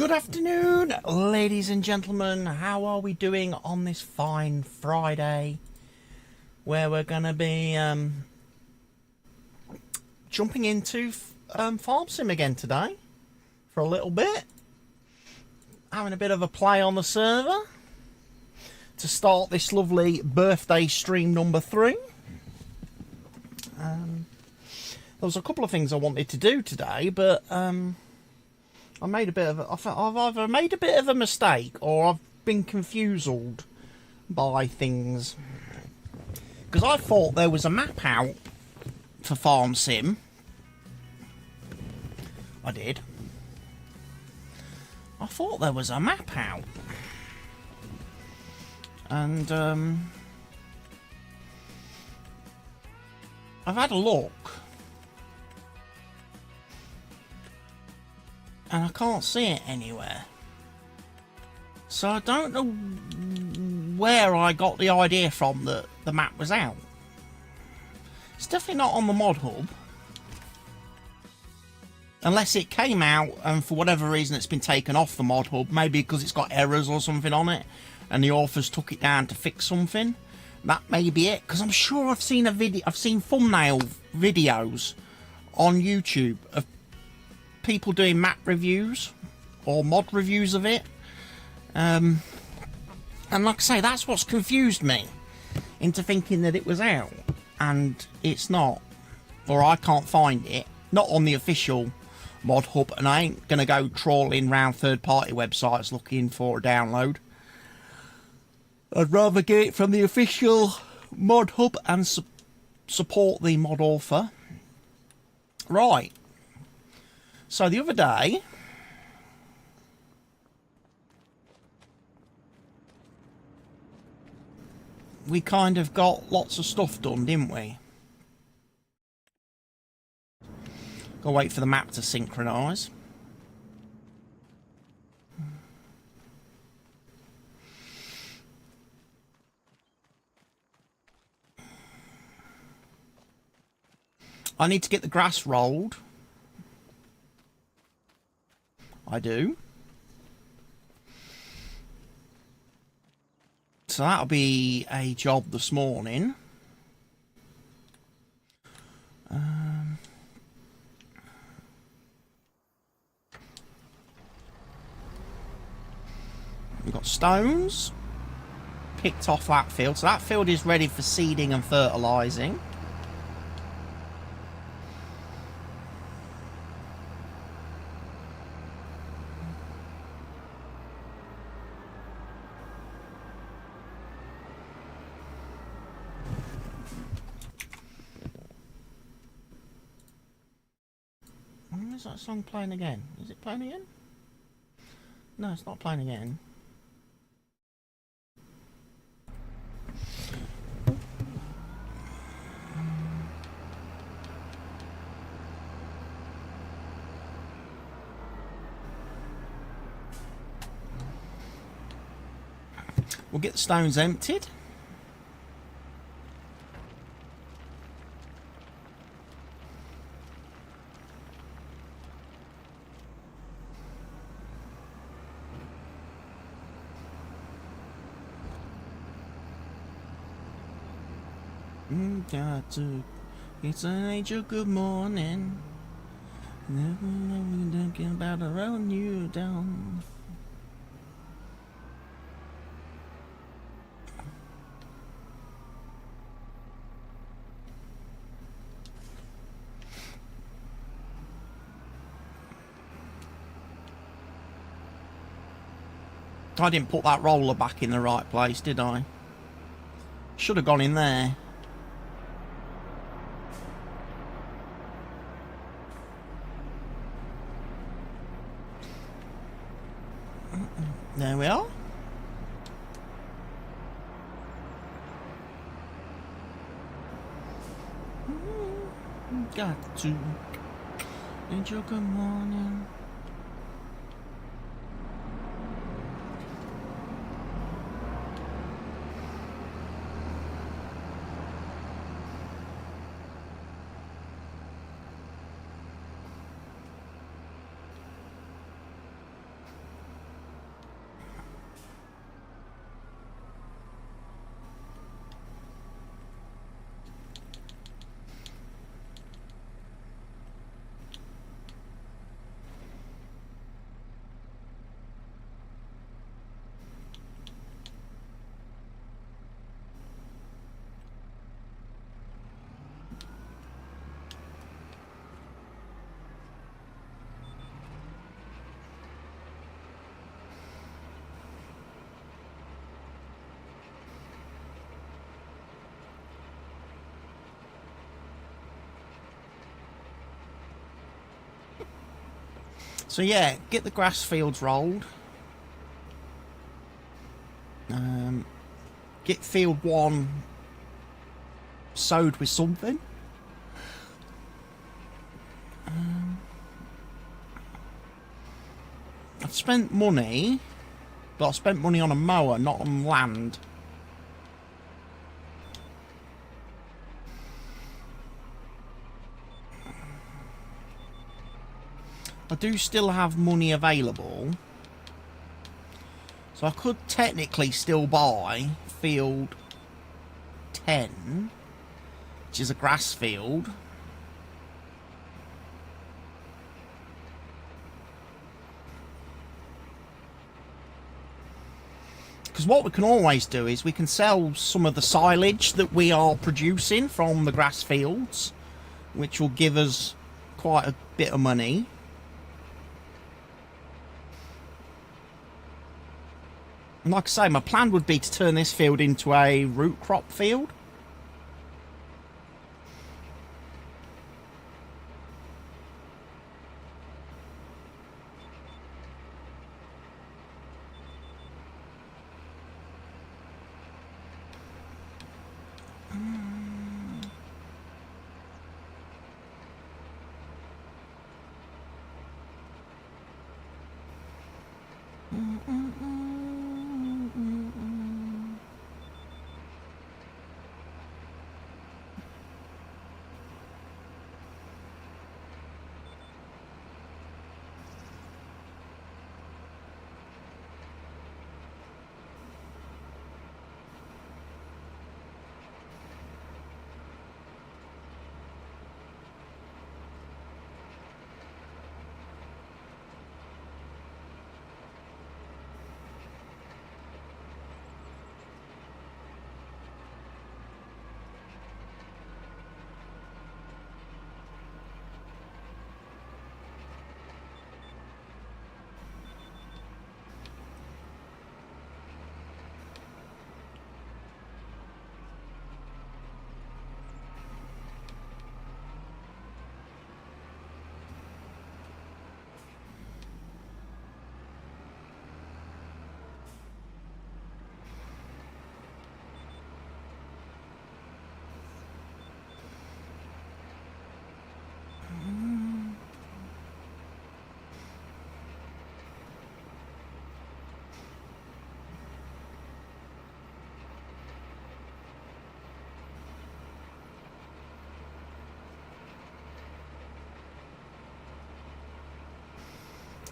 Good afternoon, ladies and gentlemen. How are we doing on this fine Friday, where we're going to be jumping into Farm Sim again today for a little bit, having a bit of a play on the server to start this lovely birthday stream number 3. There was a couple of things I wanted to do today, but I made a bit of I've either made a bit of a mistake or I've been confused by things, because I thought there was a map out for Farm Sim. I did. I thought there was a map out, and I've had a look and I can't see it anywhere. So I don't know where I got the idea from that the map was out. It's definitely not on the mod hub. Unless it came out and for whatever reason it's been taken off the mod hub. Maybe because it's got errors or something on it and the authors took it down to fix something. That may be it, because I'm sure I've seen a video, I've seen thumbnail videos on YouTube of people doing map reviews or mod reviews of it, and like I say, that's what's confused me into thinking that it was out, and it's not, or I can't find it, not on the official mod hub, and I ain't gonna go trawling around third-party websites looking for a download. I'd rather get it from the official mod hub and support the mod author. Right. So the other day, we kind of got lots of stuff done, didn't we? Gotta wait for the map to synchronise. I need to get the grass rolled. I do. So that'll be a job this morning. We've got stones picked off that field. So that field is ready for seeding and fertilising. Is that song playing again? Is it playing again? No, it's not playing again. We'll get the stones emptied. It's an angel, good morning. Never thinking about around you down. I didn't put that roller back in the right place, did I? Should have gone in there. There we are. Got to enjoy good morning. So yeah, get the grass fields rolled. Get field 1 sowed with something. I've spent money, but I've spent money on a mower, not on land. I do still have money available, so I could technically still buy field 10, which is a grass field. Because what we can always do is we can sell some of the silage that we are producing from the grass fields, which will give us quite a bit of money. And like I say, my plan would be to turn this field into a root crop field.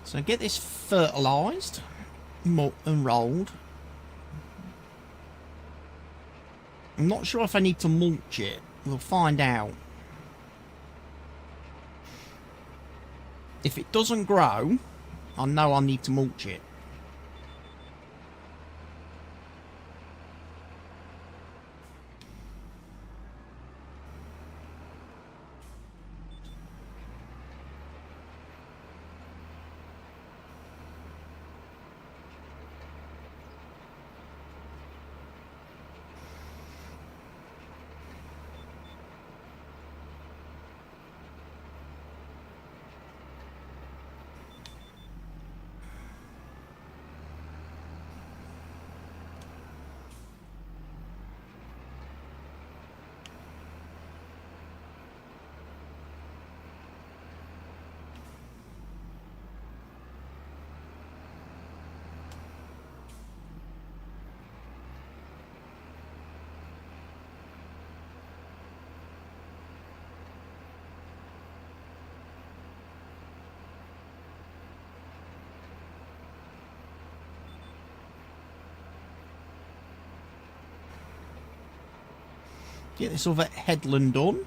So get this fertilised and rolled. I'm not sure if I need to mulch it. We'll find out. If it doesn't grow, I know I need to mulch it. Get this other headland done.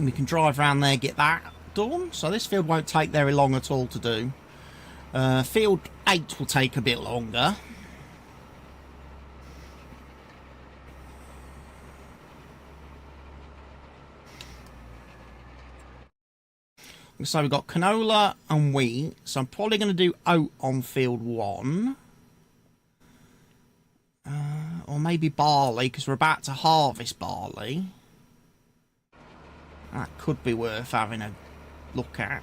And we can drive around there, get that done. So this field won't take very long at all to do. Field 8 will take a bit longer. So we've got canola and wheat. So I'm probably going to do oat on field 1. Or maybe barley, because we're about to harvest barley. That could be worth having a look at.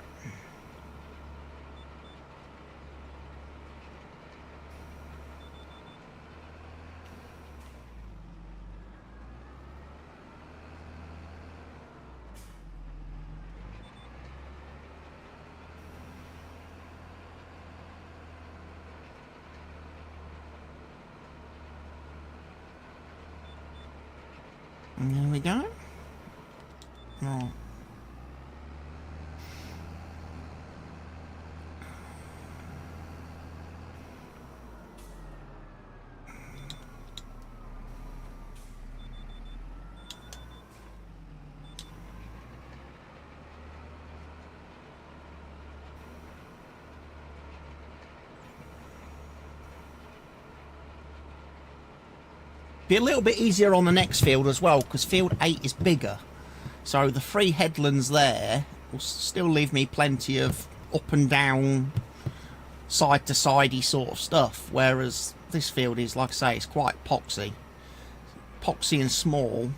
And there we go. Right. Be a little bit easier on the next field as well, because field 8 is bigger. So the 3 headlands there will still leave me plenty of up and down, side to sidey sort of stuff. Whereas this field is, like I say, it's quite poxy. Poxy and small.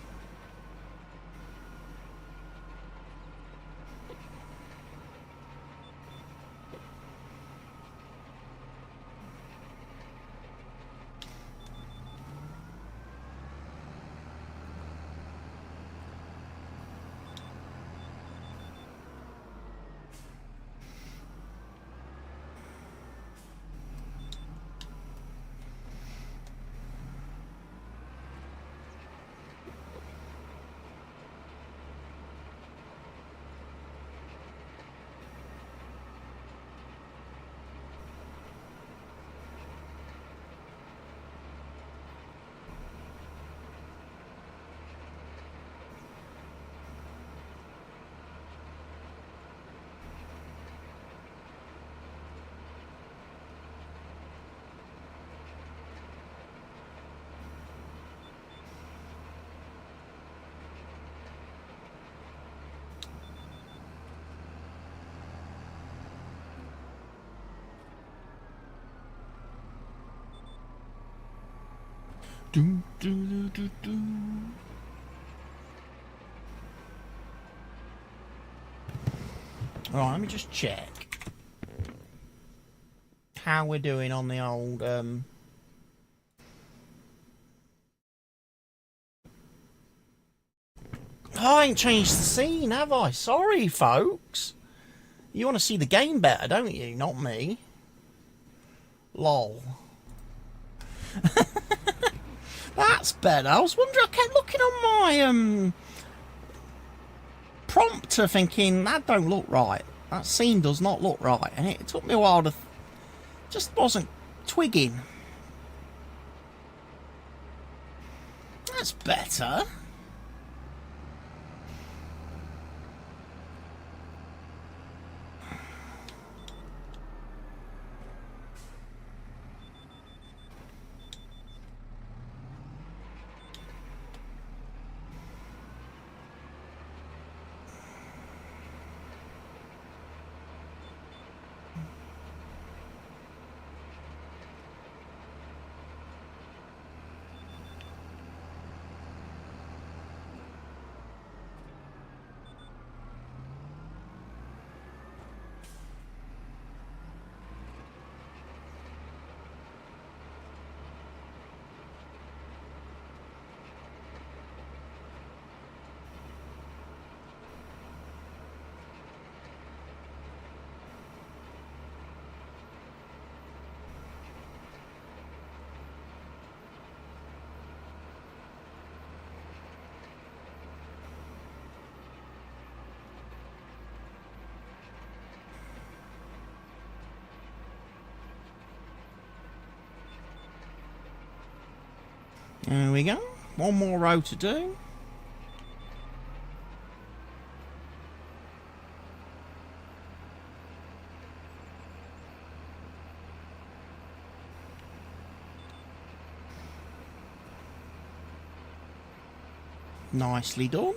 Do, do, do, do. Alright, let me just check how we're doing on the old I ain't changed the scene, have I? Sorry, folks. You want to see the game better, don't you? Not me. Lol. That's better. I was wondering, I kept looking on my prompter thinking, that don't look right. That scene does not look right. And it took me a while to... just wasn't twigging. That's better. There we go. One more row to do. Nicely done.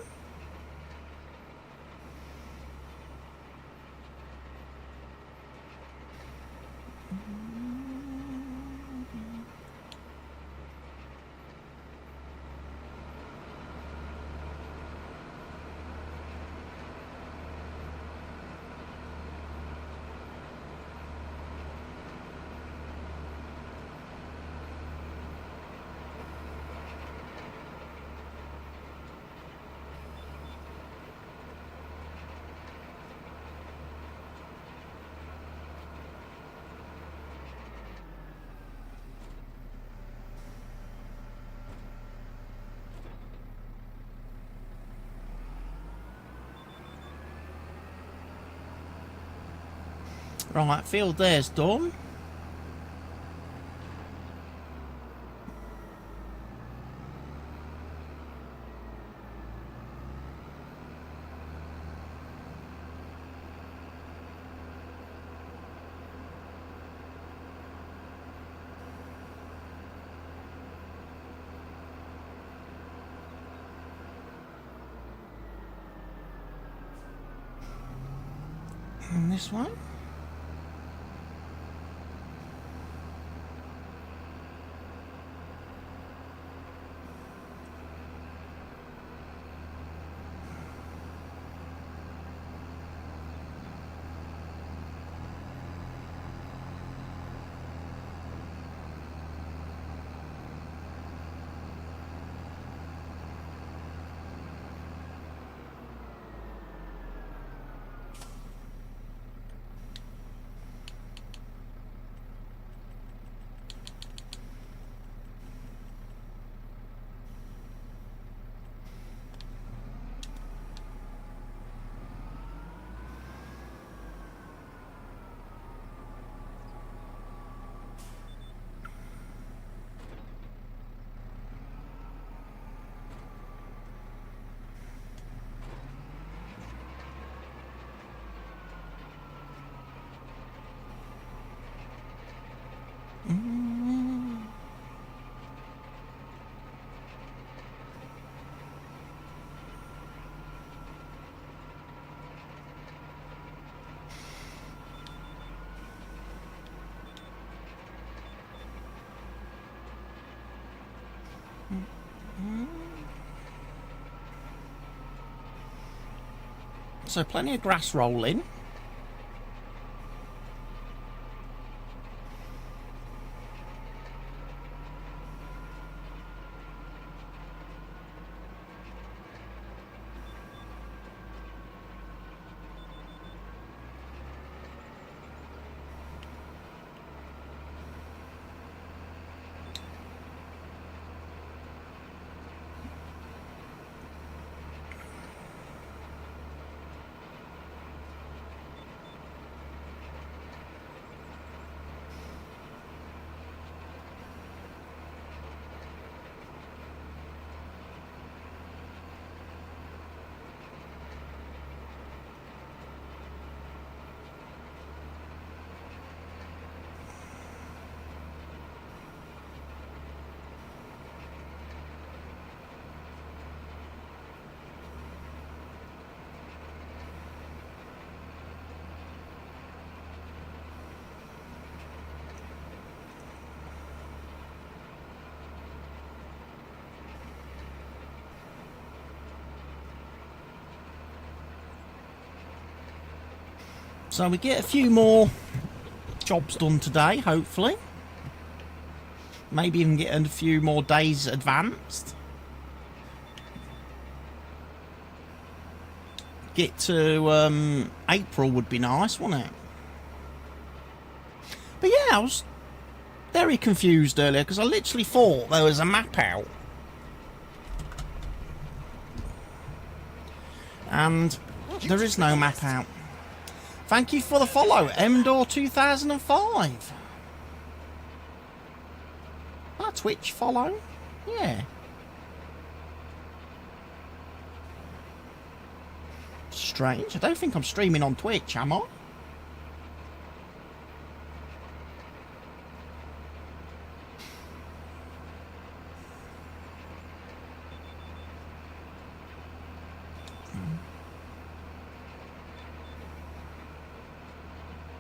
Right, field there's done. And this one. So plenty of grass rolling. So we get a few more jobs done today, hopefully. Maybe even get a few more days advanced. Get to April would be nice, wouldn't it? But yeah, I was very confused earlier because I literally thought there was a map out. And there is no map out. Thank you for the follow, Mdor 2005. That Twitch follow? Yeah. Strange. I don't think I'm streaming on Twitch, am I?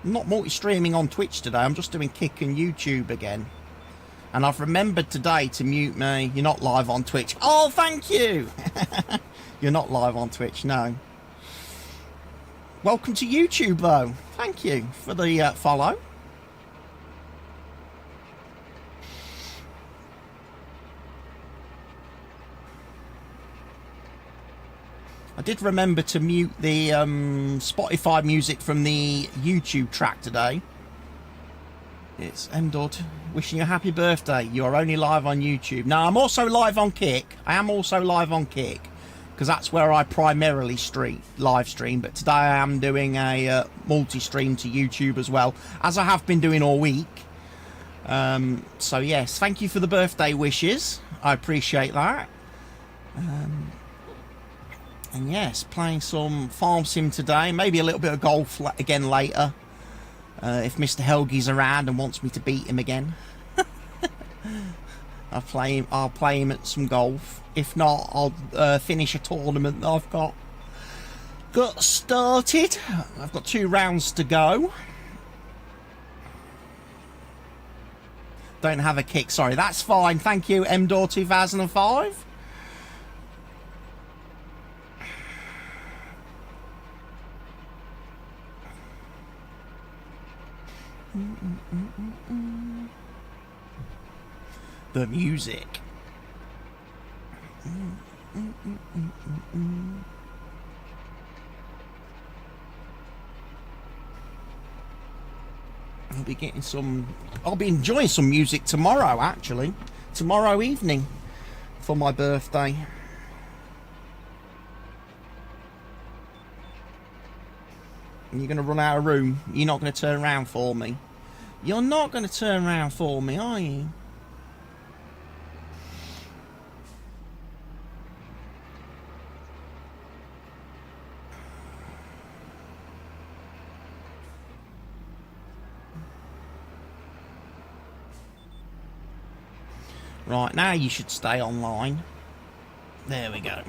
I'm not multi-streaming on Twitch today. I'm just doing Kick and YouTube again. And I've remembered today to mute me. You're not live on Twitch. Oh, thank you. You're not live on Twitch, no. Welcome to YouTube, though. Thank you for the follow. I did remember to mute the Spotify music from the YouTube track today. It's M-Dot wishing you a happy birthday. You are only live on YouTube. Now, I'm also live on Kick. I am also live on Kick, because that's where I primarily live stream. But today I am doing a multi-stream to YouTube as well, as I have been doing all week. So, yes, thank you for the birthday wishes. I appreciate that. And yes, playing some Farm Sim today. Maybe a little bit of golf again later. If Mr. Helgi's around and wants me to beat him again. I'll play him at some golf. If not, I'll finish a tournament that I've got started. I've got 2 rounds to go. Don't have a kick. Sorry, that's fine. Thank you, MDOR 2005. The music. I'll be enjoying some music tomorrow, actually. Tomorrow evening for my birthday. And you're going to run out of room. You're not going to turn around for me. You're not going to turn around for me, are you? Right, now you should stay online. There we go.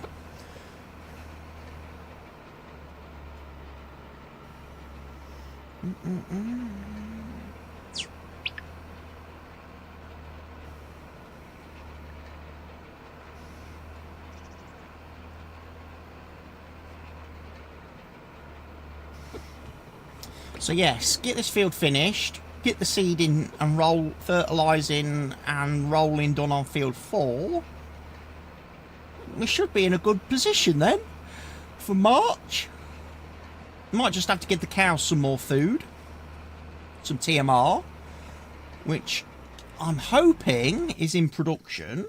So yes, get this field finished, get the seeding and fertilising and rolling done on field 4. We should be in a good position then for March. Might just have to give the cows some more food, some TMR, which I'm hoping is in production.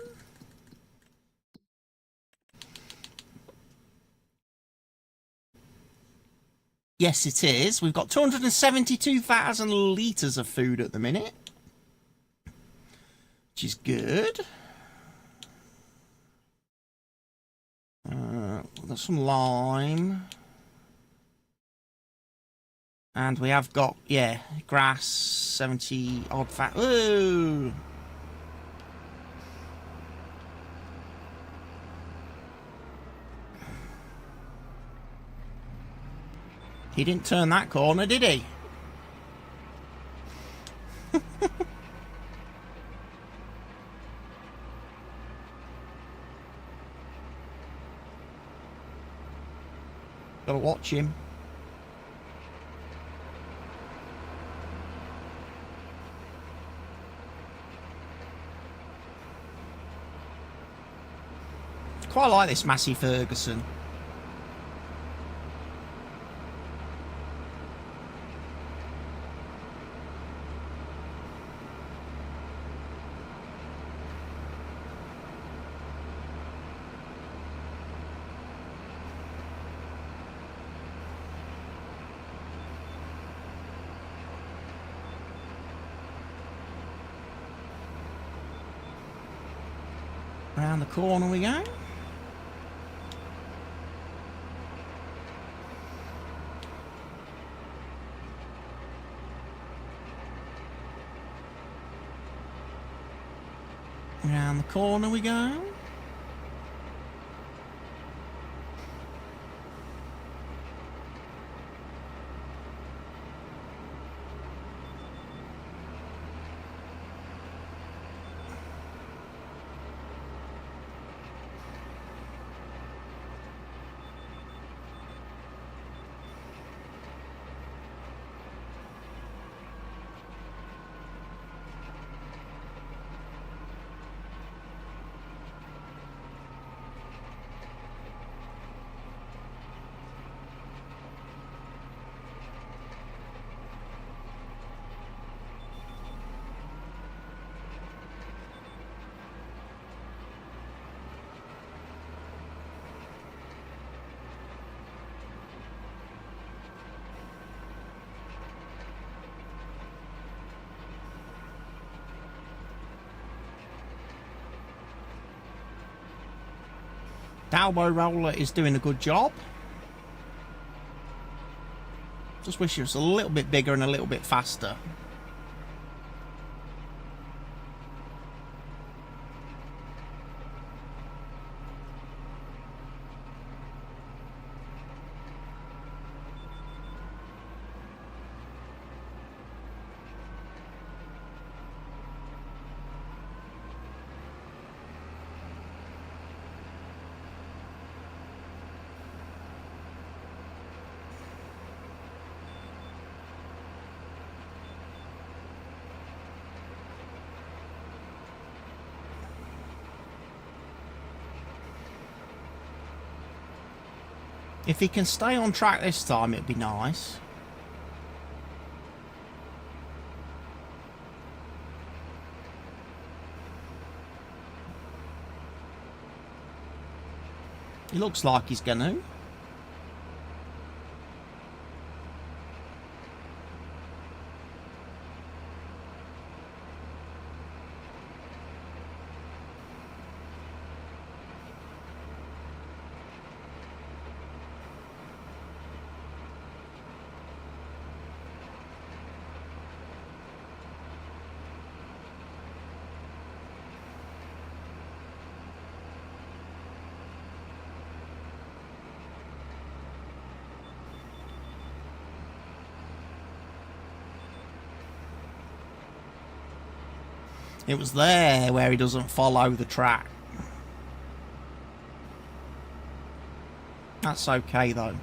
Yes, it is. We've got 272,000 litres of food at the minute, which is good. We've got some lime. And we have got, yeah, grass, 70 odd fat. Ooh! He didn't turn that corner, did he? Gotta watch him. Quite like this Massey Ferguson. Around the corner we go. Around the corner we go. elbow roller is doing a good job. Just wish it was a little bit bigger and a little bit faster. If he can stay on track this time, it'd be nice. He looks like he's gonna. It was there where he doesn't follow the track. That's okay though.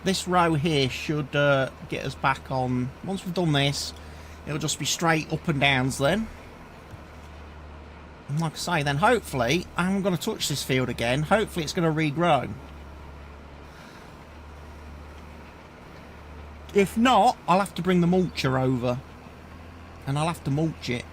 This row here should get us back on. Once we've done this, it'll just be straight up and downs then. And like I say, then hopefully I'm going to touch this field again. Hopefully it's going to regrow. If not, I'll have to bring the mulcher over. And I'll have to mulch it.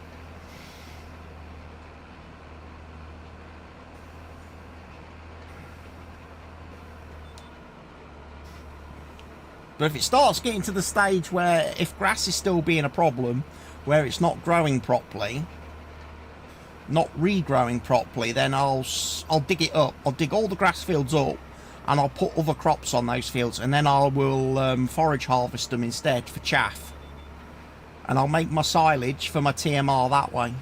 But if it starts getting to the stage where, if grass is still being a problem, where it's not growing properly, not regrowing properly, then I'll dig it up. I'll dig all the grass fields up, and I'll put other crops on those fields, and then I will forage harvest them instead for chaff. And I'll make my silage for my TMR that way.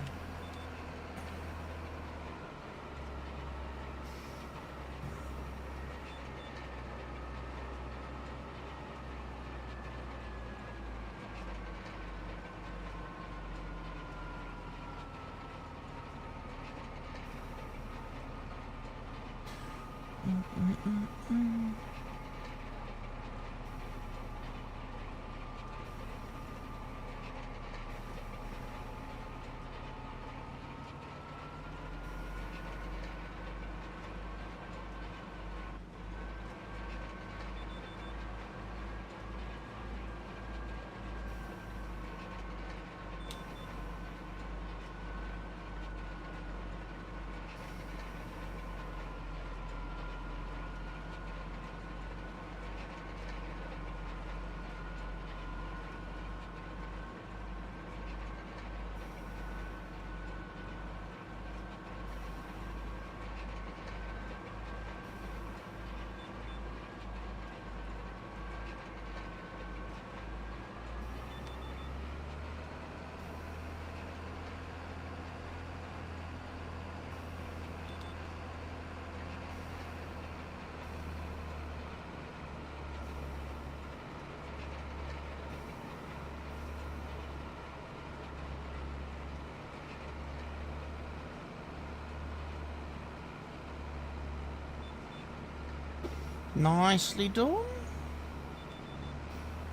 Nicely done.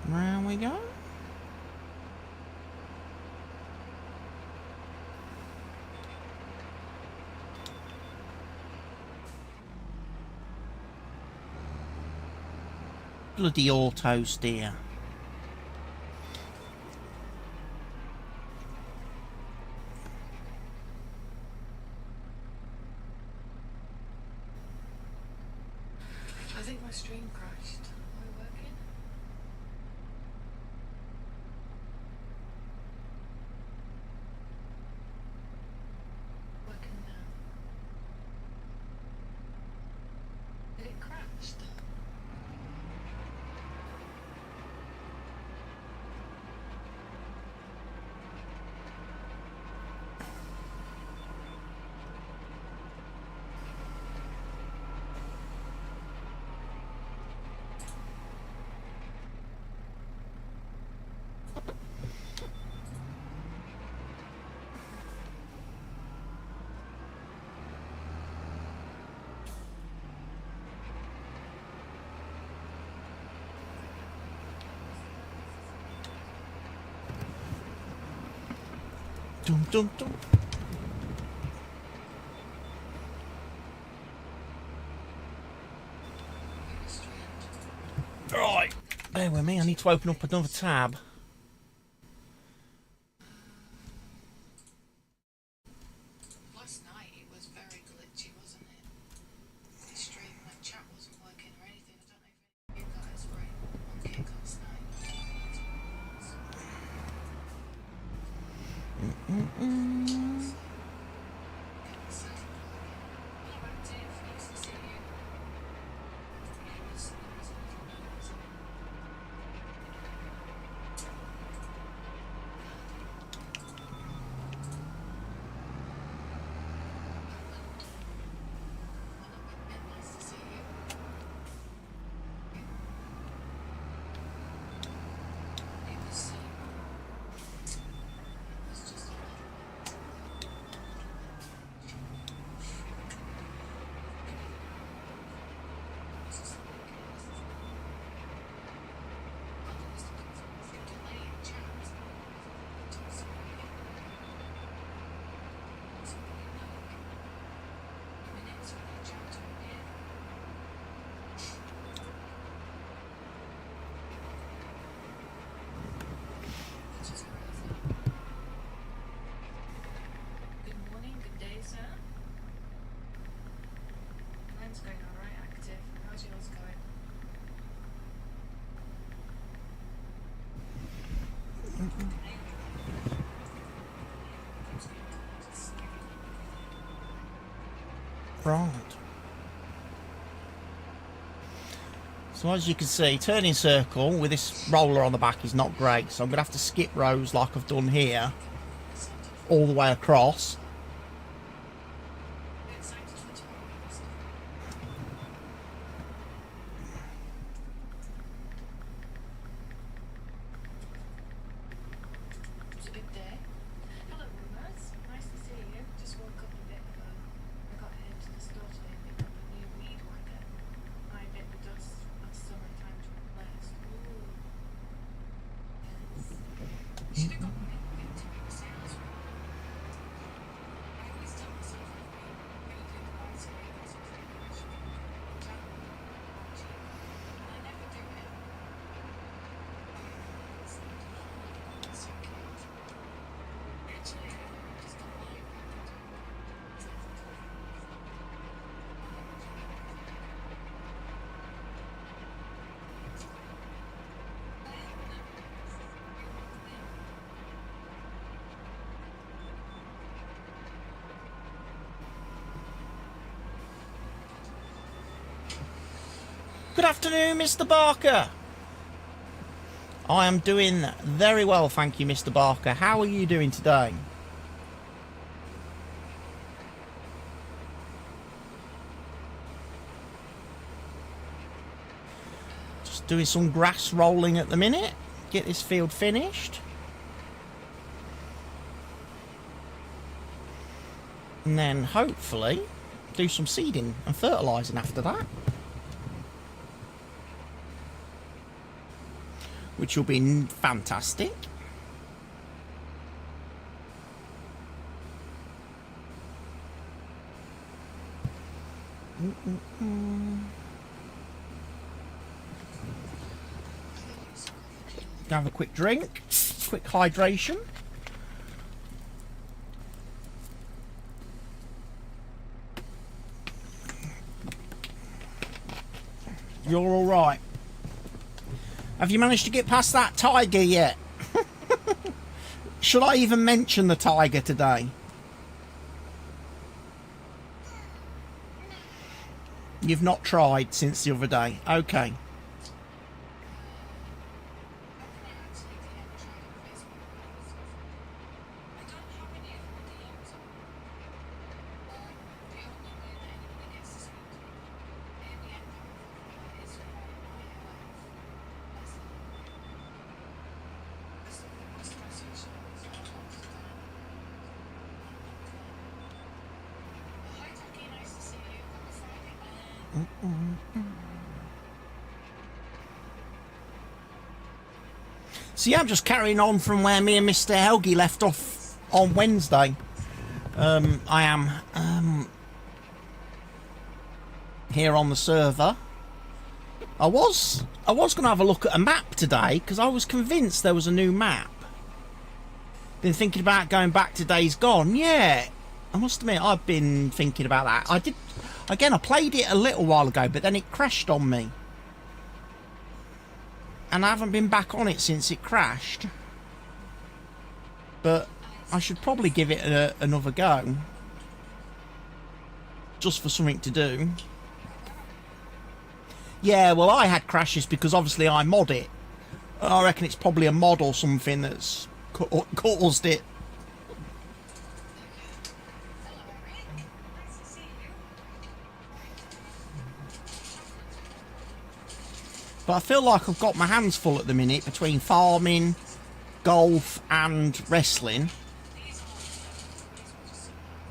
Round we go. Bloody auto steer. I think my stream crashed. Are we working? Dun, dun, dun. Right, bear with me, I need to open up another tab. Last night it was very glitchy, wasn't it? The stream when chat wasn't working or anything. I don't know if you guys were on kick last night. Right. So as you can see, turning circle with this roller on the back is not great. So I'm going to have to skip rows like I've done here, all the way across. Good afternoon, Mr. Barker. I am doing very well, thank you, Mr. Barker. How are you doing today? Just doing some grass rolling at the minute. Get this field finished. And then hopefully do some seeding and fertilising after that. Which will be fantastic. Have a quick drink, quick hydration. You're all right. Have you managed to get past that tiger yet? Should I even mention the tiger today? You've not tried since the other day. Okay. So yeah, I'm just carrying on from where me and Mr. Helgi left off on Wednesday. I am here on the server. I was going to have a look at a map today because I was convinced there was a new map. Been thinking about going back to Days Gone. Yeah, I must admit I've been thinking about that. I did. Again, I played it a little while ago, but then it crashed on me. And I haven't been back on it since it crashed. But I should probably give it another go. Just for something to do. Yeah, well, I had crashes because obviously I mod it. I reckon it's probably a mod or something that's caused it. But I feel like I've got my hands full at the minute between farming, golf and wrestling.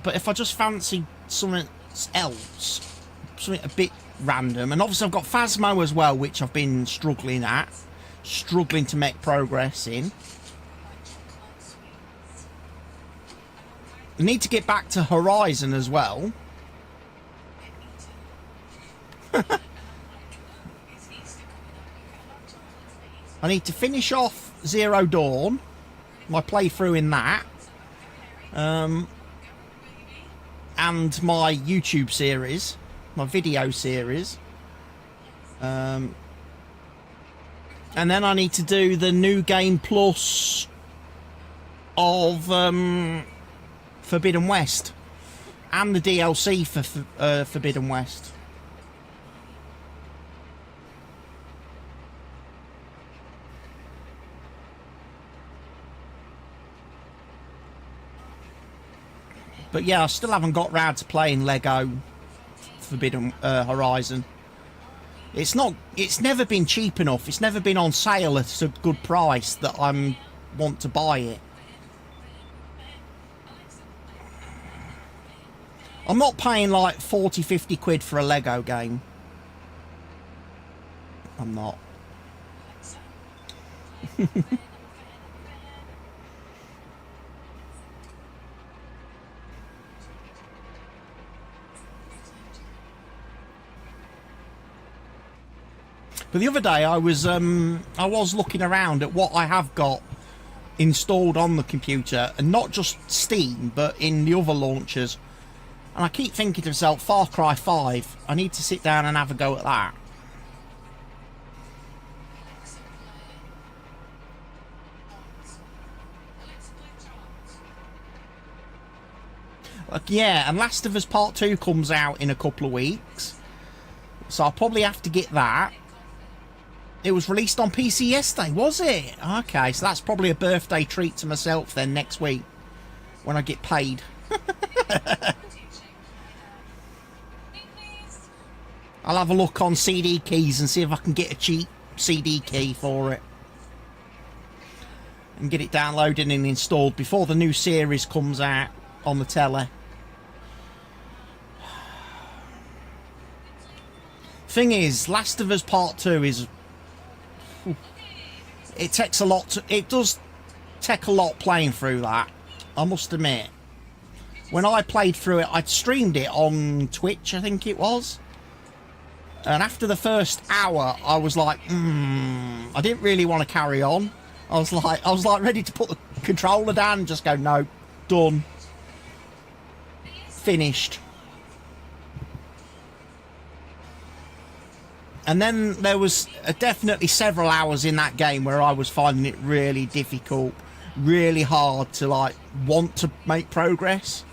But if I just fancy something else, something a bit random, and obviously I've got Phasmo as well, which I've been struggling to make progress in. I need to get back to Horizon as well. I need to finish off Zero Dawn, my playthrough in that, and my YouTube series, my video series, and then I need to do the new game plus of Forbidden West and the DLC for Forbidden West. But yeah, I still haven't got round to playing Lego Forbidden Horizon. It's never been cheap enough. It's never been on sale at a good price that I want to buy it. I'm not paying like 40, 50 quid for a Lego game. I'm not. But the other day I was looking around at what I have got installed on the computer, and not just Steam but in the other launchers, and I keep thinking to myself, Far Cry 5, I need to sit down and have a go at that. Like, yeah, and Last of Us Part 2 comes out in a couple of weeks, so I'll probably have to get that. It was released on PC yesterday, was it? Okay, so that's probably a birthday treat to myself then next week when I get paid. I'll have a look on CD keys and see if I can get a cheap CD key for it and get it downloaded and installed before the new series comes out on the telly. Thing is, Last of Us Part 2 is... It takes a lot. It does take a lot playing through that, I must admit. When I played through it, I'd streamed it on Twitch, I think it was. And after the first hour, I was like, I didn't really want to carry on. I was like ready to put the controller down and just go, no, done, finished. And then there was definitely several hours in that game where I was finding it really difficult, really hard to like want to make progress.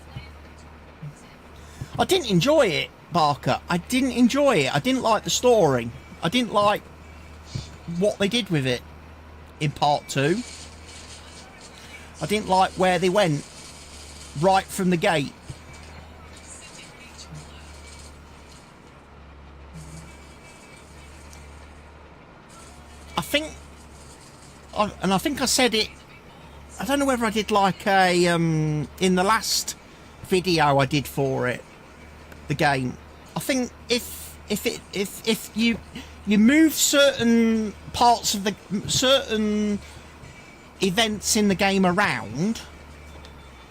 I didn't enjoy it, Barker. I didn't enjoy it. I didn't like the story. I didn't like what they did with it in Part 2. I didn't like where they went right from the gate. I think I said it, I don't know whether I did like a in the last video I did for it, the game. I think if you move certain parts of the certain events in the game around,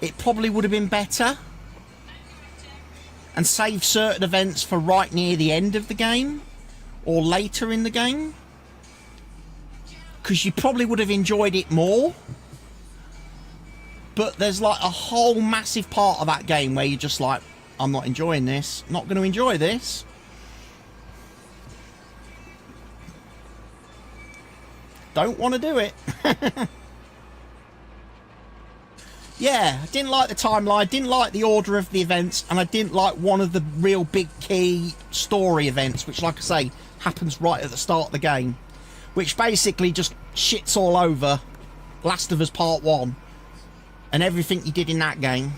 it probably would have been better. And save certain events for right near the end of the game. Or later in the game. Because you probably would have enjoyed it more. But there's like a whole massive part of that game where you're just like, I'm not enjoying this. Not going to enjoy this. Don't want to do it. Yeah, I didn't like the timeline, didn't like the order of the events, and I didn't like one of the real big key story events, which, like I say, happens right at the start of the game. Which basically just shits all over Last of Us Part 1 and everything you did in that game.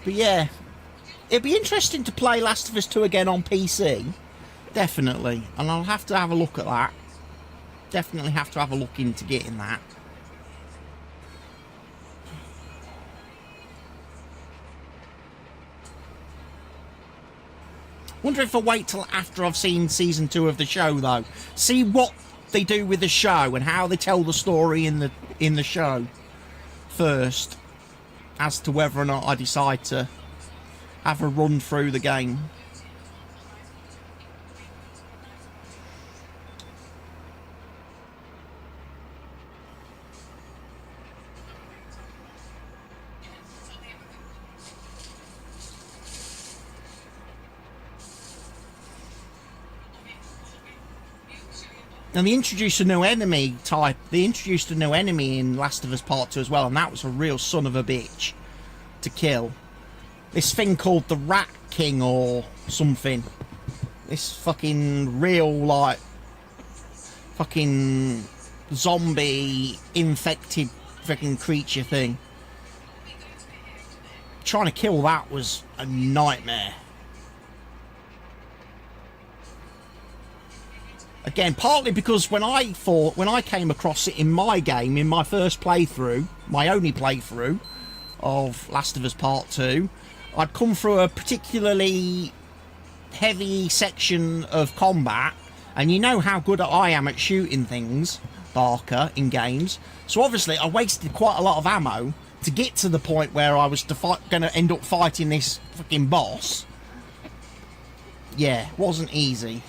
But yeah, it'd be interesting to play Last of Us 2 again on PC. Definitely. And I'll have to have a look at that. Definitely have to have a look into getting that. Wonder if I wait till after I've seen season 2 of the show, though. See what they do with the show and how they tell the story in the show first, as to whether or not I decide to have a run through the game. And they introduced a new enemy type. They introduced a new enemy in Last of Us Part 2 as well, and that was a real son of a bitch to kill. This thing called the Rat King or something. This fucking real, like, fucking zombie infected fucking creature thing. Trying to kill that was a nightmare. Again, partly because when I came across it in my game, in my first playthrough, my only playthrough of Last of Us Part 2, I'd come through a particularly heavy section of combat, and you know how good I am at shooting things, Barker, in games. So obviously I wasted quite a lot of ammo to get to the point where I was going to end up fighting this fucking boss. Yeah, wasn't easy.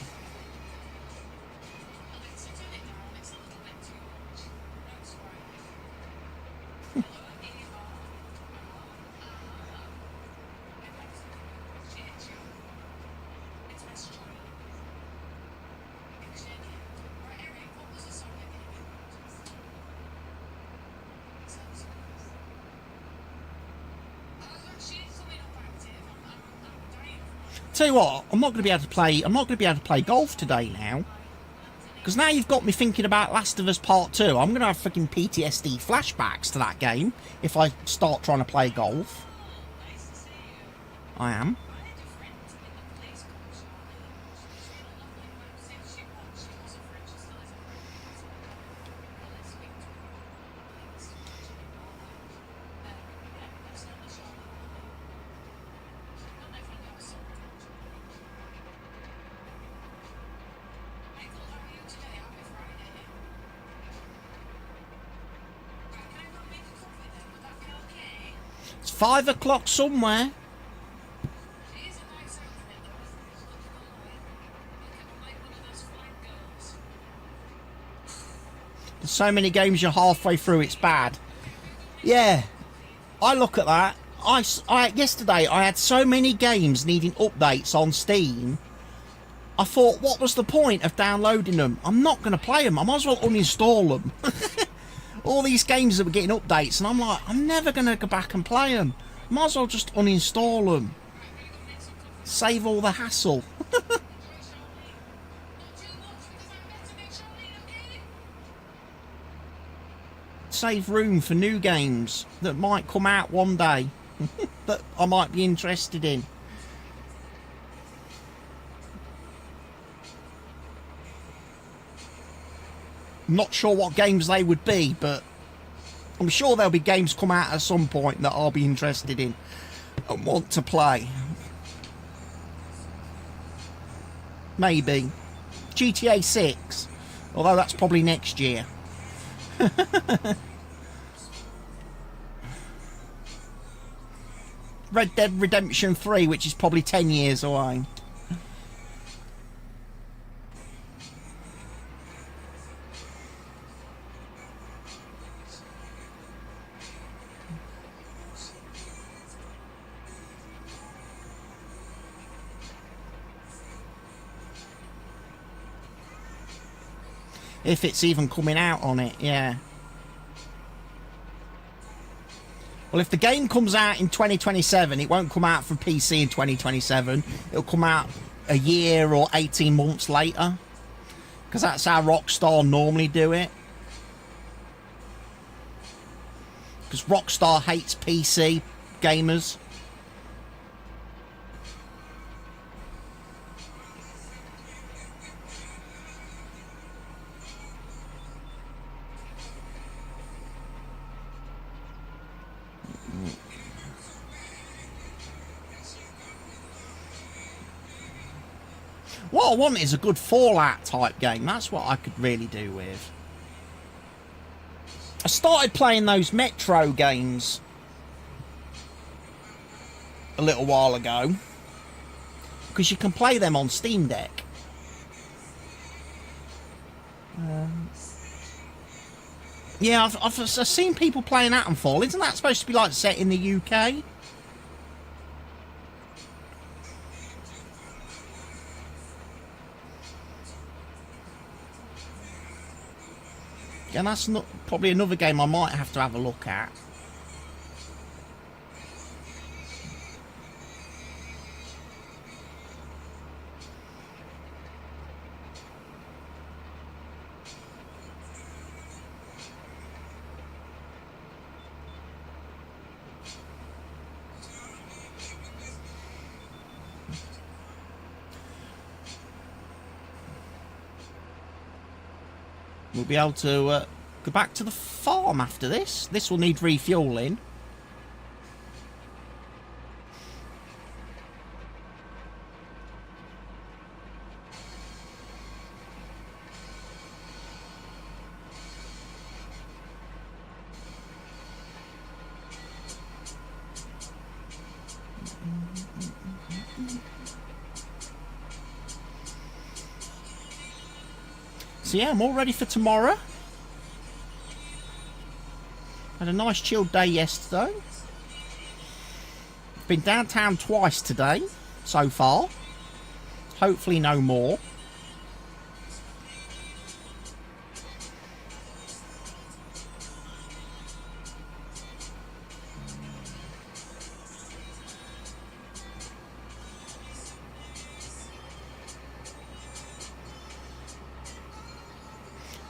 Tell you what, I'm not going to be able to play golf today now, because now you've got me thinking about Last of Us Part 2. I'm going to have fucking PTSD flashbacks to that game if I start trying to play golf. I am. It's 5 o'clock somewhere. So many games you're halfway through, it's bad. Yeah, I look at that. Yesterday I had so many games needing updates on Steam. I thought, what was the point of downloading them? I'm not going to play them. I might as well uninstall them. All these games that were getting updates, and I'm like, I'm never going to go back and play them. Might as well just uninstall them. Save all the hassle. Save room for new games that might come out one day that I might be interested in. Not sure what games they would be, but I'm sure there'll be games come out at some point that I'll be interested in and want to play. Maybe GTA 6, although that's probably next year. Red Dead Redemption 3, which is probably 10 years away. If it's even coming out on it, yeah. Well, if the game comes out in 2027, it won't come out for PC in 2027. It'll come out a year or 18 months later. Because that's how Rockstar normally do it. Because Rockstar hates PC gamers. What I want is a good Fallout type game. That's what I could really do with. I started playing those Metro games a little while ago. Because you can play them on Steam Deck. Yeah, I've seen people playing Atomfall. Isn't that supposed to be like set in the UK? And that's not probably another game I might have to have a look at. We'll be able to go back to the farm after this. This will need refueling. So yeah, I'm all ready for tomorrow. Had a nice chilled day yesterday. Been downtown twice today, so far. Hopefully no more.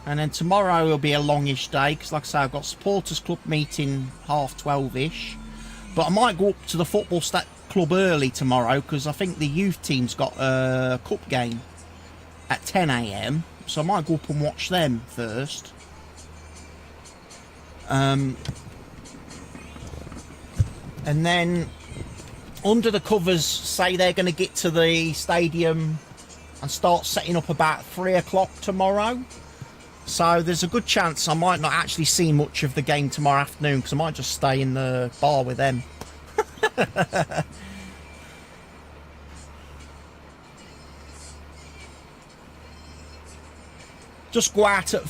And then tomorrow will be a longish day, because like I say, I've got supporters club meeting 12:30ish. But I might go up to the football club early tomorrow, because I think the youth team's got a cup game at 10 AM. So I might go up and watch them first. And then under the covers say they're going to get to the stadium and start setting up about 3 o'clock tomorrow. So there's a good chance I might not actually see much of the game tomorrow afternoon, because I might just stay in the bar with them. Just go out at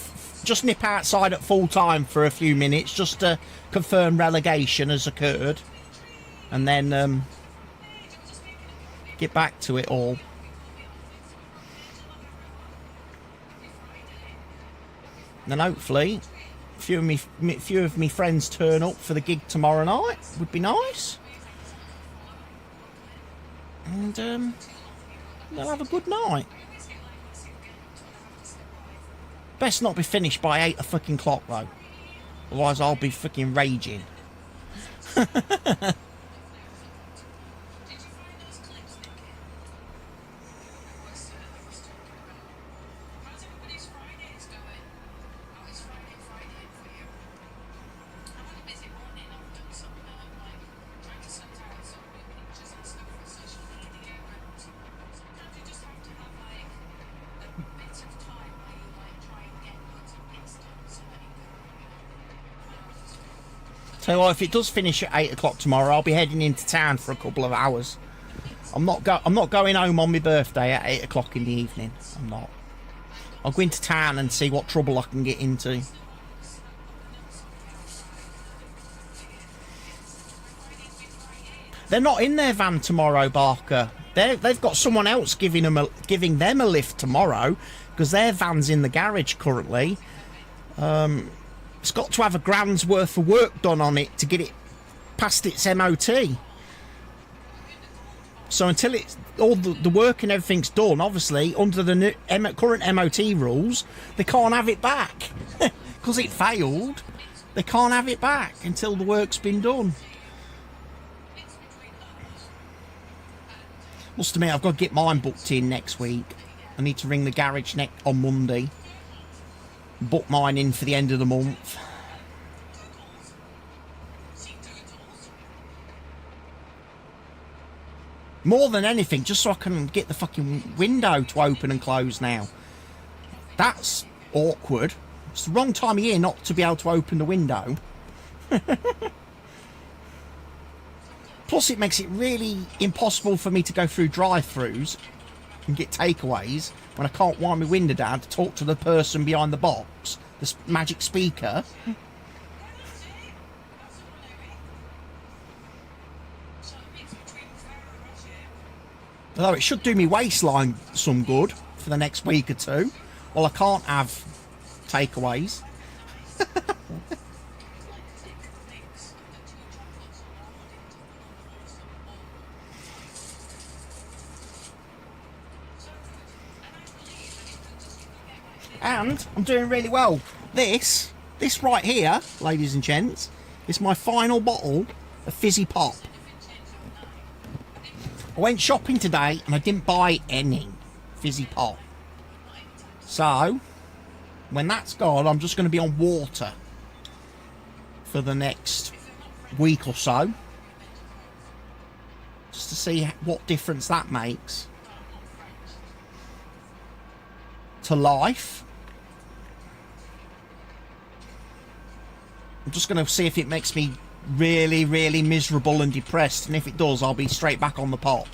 just nip outside at full time for a few minutes just to confirm relegation has occurred, and then get back to it all. And then hopefully a few of me friends turn up for the gig tomorrow night. Would be nice. And they'll have a good night. Best not be finished by 8 o'clock though. Otherwise I'll be fucking raging. Tell you what, if it does finish at 8 o'clock tomorrow, I'll be heading into town for a couple of hours. I'm not going home on my birthday at 8 o'clock in the evening. I'm not. I'll go into town and see what trouble I can get into. They're not in their van tomorrow, Barker. They've got someone else giving them a lift tomorrow because their van's in the garage currently. It's got to have a grand's worth of work done on it to get it past its MOT. So until it's all the work and everything's done, obviously under the new current MOT rules, they can't have it back because it failed. They can't have it back until the work's been done. Must admit, I've got to get mine booked in next week. I need to ring the garage on Monday. Book mine in for the end of the month. More than anything, just so I can get the fucking window to open and close now. That's awkward. It's the wrong time of year not to be able to open the window. Plus it makes it really impossible for me to go through drive-thrus and get takeaways when I can't wind my window down to talk to the person behind the box, the magic speaker. Although it should do me waistline some good for the next week or two. Well, I can't have takeaways. And I'm doing really well. This right here, ladies and gents, is my final bottle of fizzy pop. I went shopping today and I didn't buy any fizzy pop. So, when that's gone, I'm just going to be on water for the next week or so. Just to see what difference that makes to life. I'm just going to see if it makes me really, really miserable and depressed, and if it does, I'll be straight back on the pop.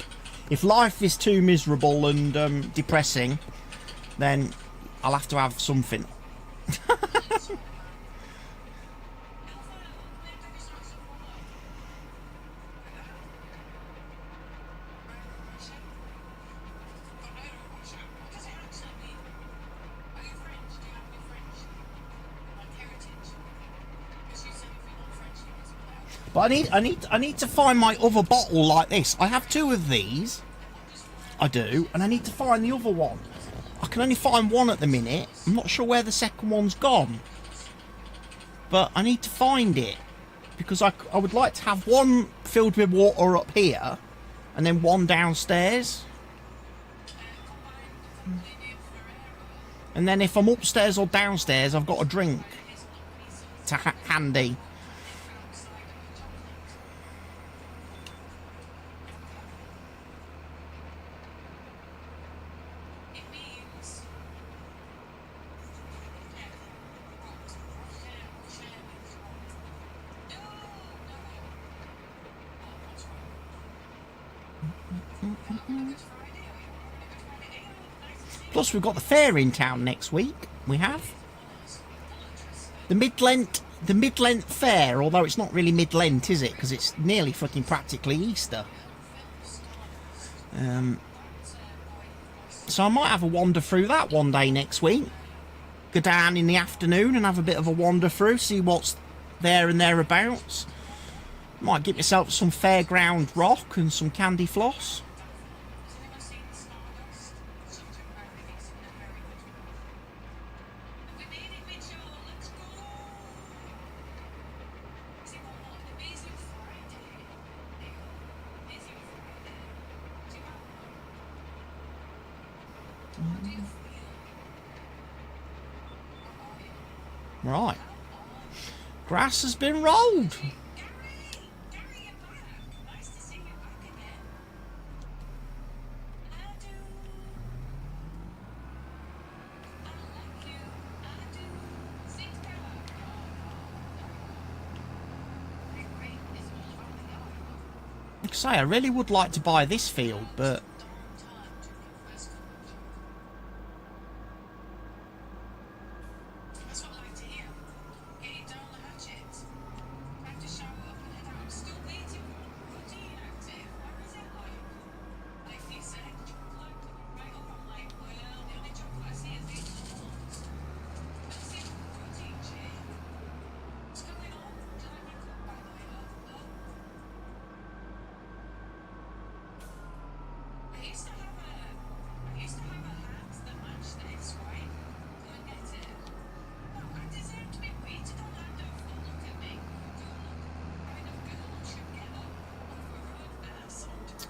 If life is too miserable and depressing, then I'll have to have something. But I need to find my other bottle like this. I have two of these. I do, and I need to find the other one. I can only find one at the minute. I'm not sure where the second one's gone. But I need to find it. Because I would like to have one filled with water up here, and then one downstairs. And then if I'm upstairs or downstairs, I've got a drink to handy. Plus we've got the fair in town next week. We have. The mid-length fair, although it's not really mid-length, is it? Because it's nearly fucking practically Easter. So I might have a wander through that one day next week. Go down in the afternoon and have a bit of a wander through, see what's there and thereabouts. Might get myself some fairground rock and some candy floss. Right. Grass has been rolled. Like I say, I really would like to buy this field, but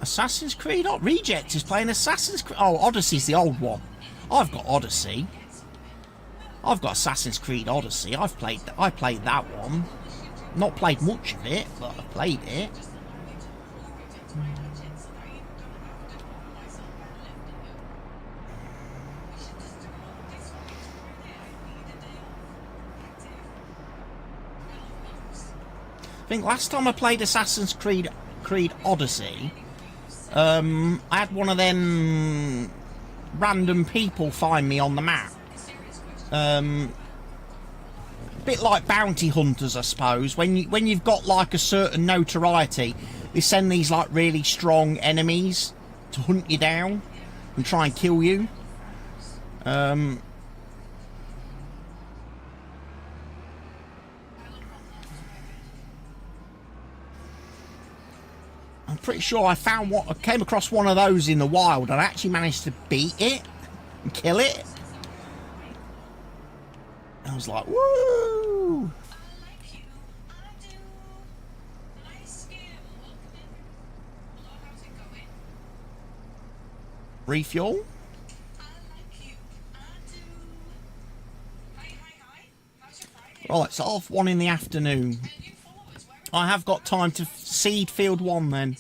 Assassin's Creed Reject is playing Assassin's Creed. Oh, Odyssey's the old one. I've got Odyssey. I've got Assassin's Creed Odyssey. I played that one. Not played much of it, but I played it. I think last time I played Assassin's Creed Odyssey, I had one of them random people find me on the map. A bit like bounty hunters, I suppose. When you've got like a certain notoriety, they send these like really strong enemies to hunt you down and try and kill you. I'm pretty sure I came across one of those in the wild and I actually managed to beat it and kill it. I was like, woo! Refuel. Right, so off 1 in the afternoon. I have got time to seed field 1 then.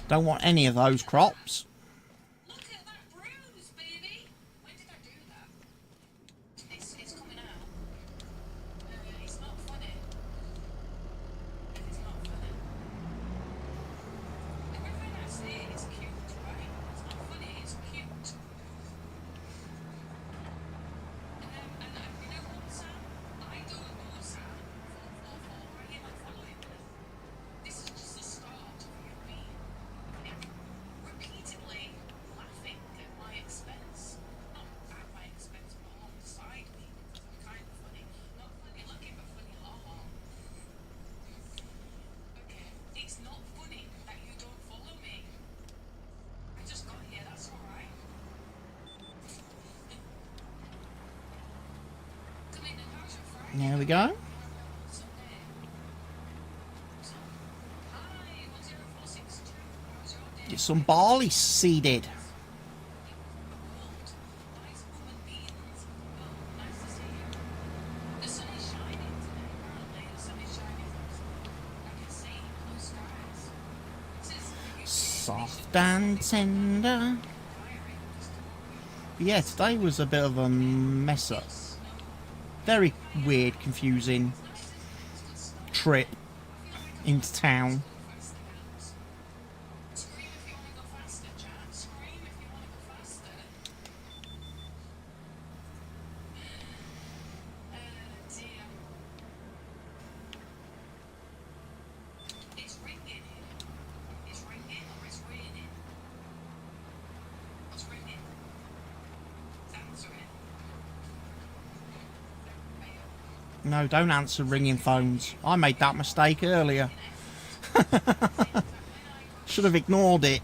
Don't want any of those crops. Look at that bruise, baby! When did I do that? It's coming out. It's not funny. It's not funny. Everything I say is cute, right? It's not funny, it's cute. And you know what, Sam? I don't know, Sam. 444, I am not following this. This is just the start of your being. Repeat it There we go. Get some barley seeded. Soft and tender. Yeah, today was a bit of a mess up. Very weird, confusing trip into town. No, don't answer ringing phones. I made that mistake earlier. Should have ignored it.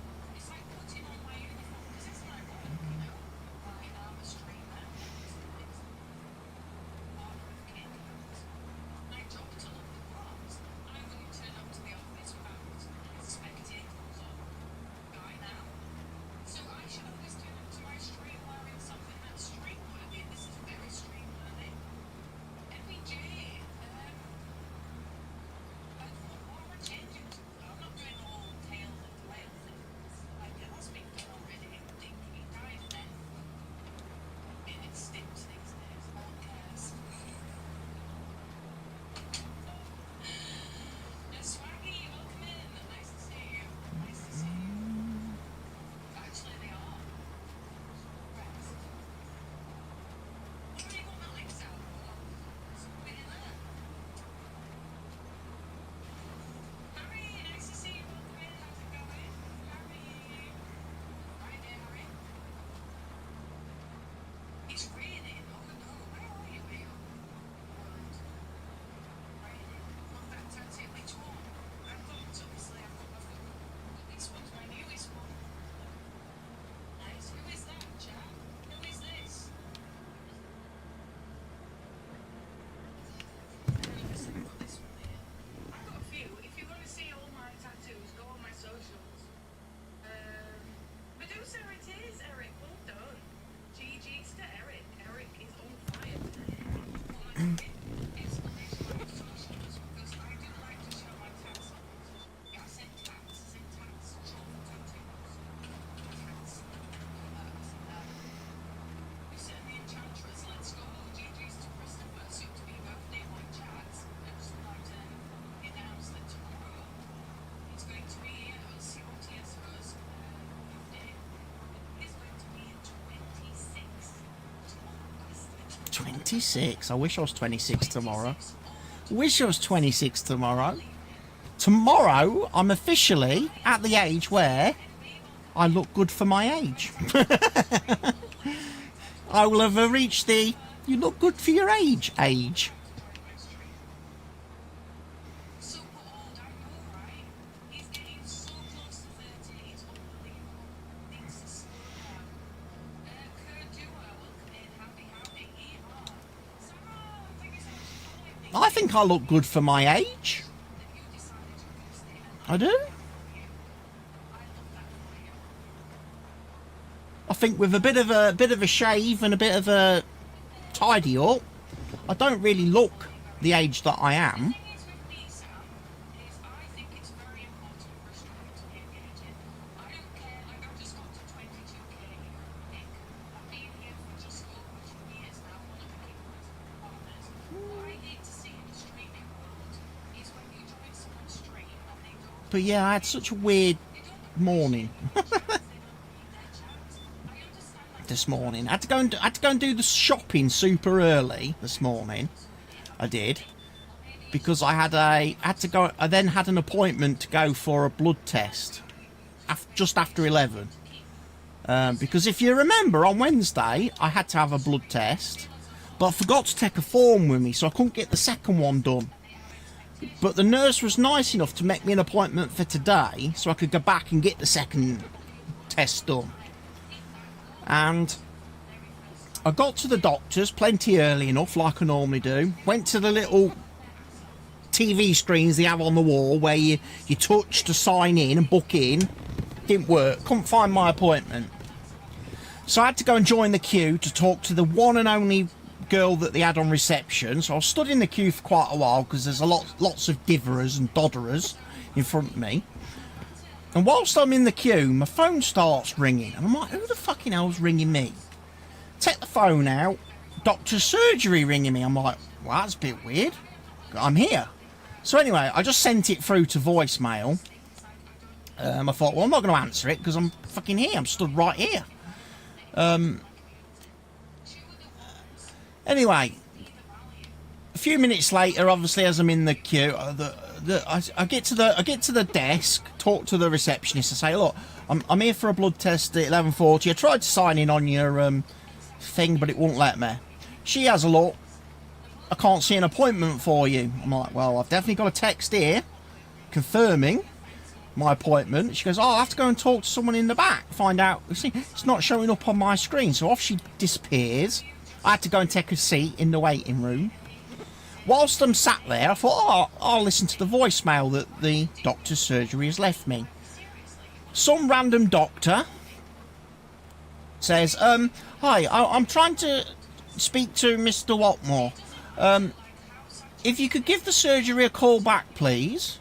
I wish I was 26 tomorrow. Wish I was 26 tomorrow. Tomorrow, I'm officially at the age where I look good for my age. I will have reached the you look good for your age. I think I look good for my age. I do. I think with a bit of a shave and a bit of a tidy up, I don't really look the age that I am. But yeah, I had such a weird morning this morning. I had to go and do the shopping super early this morning. I did because I then had an appointment to go for a blood test just after 11. Because if you remember, on Wednesday I had to have a blood test, but I forgot to take a form with me, so I couldn't get the second one done. But the nurse was nice enough to make me an appointment for today so I could go back and get the second test done. And I got to the doctor's plenty early enough, like I normally do. Went to the little TV screens they have on the wall where you touch to sign in and book in. Didn't work. Couldn't find my appointment. So I had to go and join the queue to talk to the one and only girl that they had on reception. So I stood in the queue for quite a while because there's lots of diverers and dodderers in front of me. And whilst I'm in the queue, my phone starts ringing. And I'm like, who the fucking hell's ringing me? Take the phone out. Doctor's surgery ringing me. I'm like, well, that's a bit weird. I'm here. So anyway, I just sent it through to voicemail. I thought, well, I'm not going to answer it because I'm fucking here. I'm stood right here. Anyway, a few minutes later, obviously, as I'm in the queue, I get to the desk, talk to the receptionist, and say, look, I'm here for a blood test at 11:40. I tried to sign in on your thing, but it won't let me. She has a look. I can't see an appointment for you. I'm like, well, I've definitely got a text here confirming my appointment. She goes, oh, I'll have to go and talk to someone in the back, find out. You see, it's not showing up on my screen. So off she disappears. I had to go and take a seat in the waiting room. Whilst I'm sat there, I thought, oh, I'll listen to the voicemail that the doctor's surgery has left me. Some random doctor says, hi, I'm trying to speak to Mr. Watmore. If you could give the surgery a call back, please,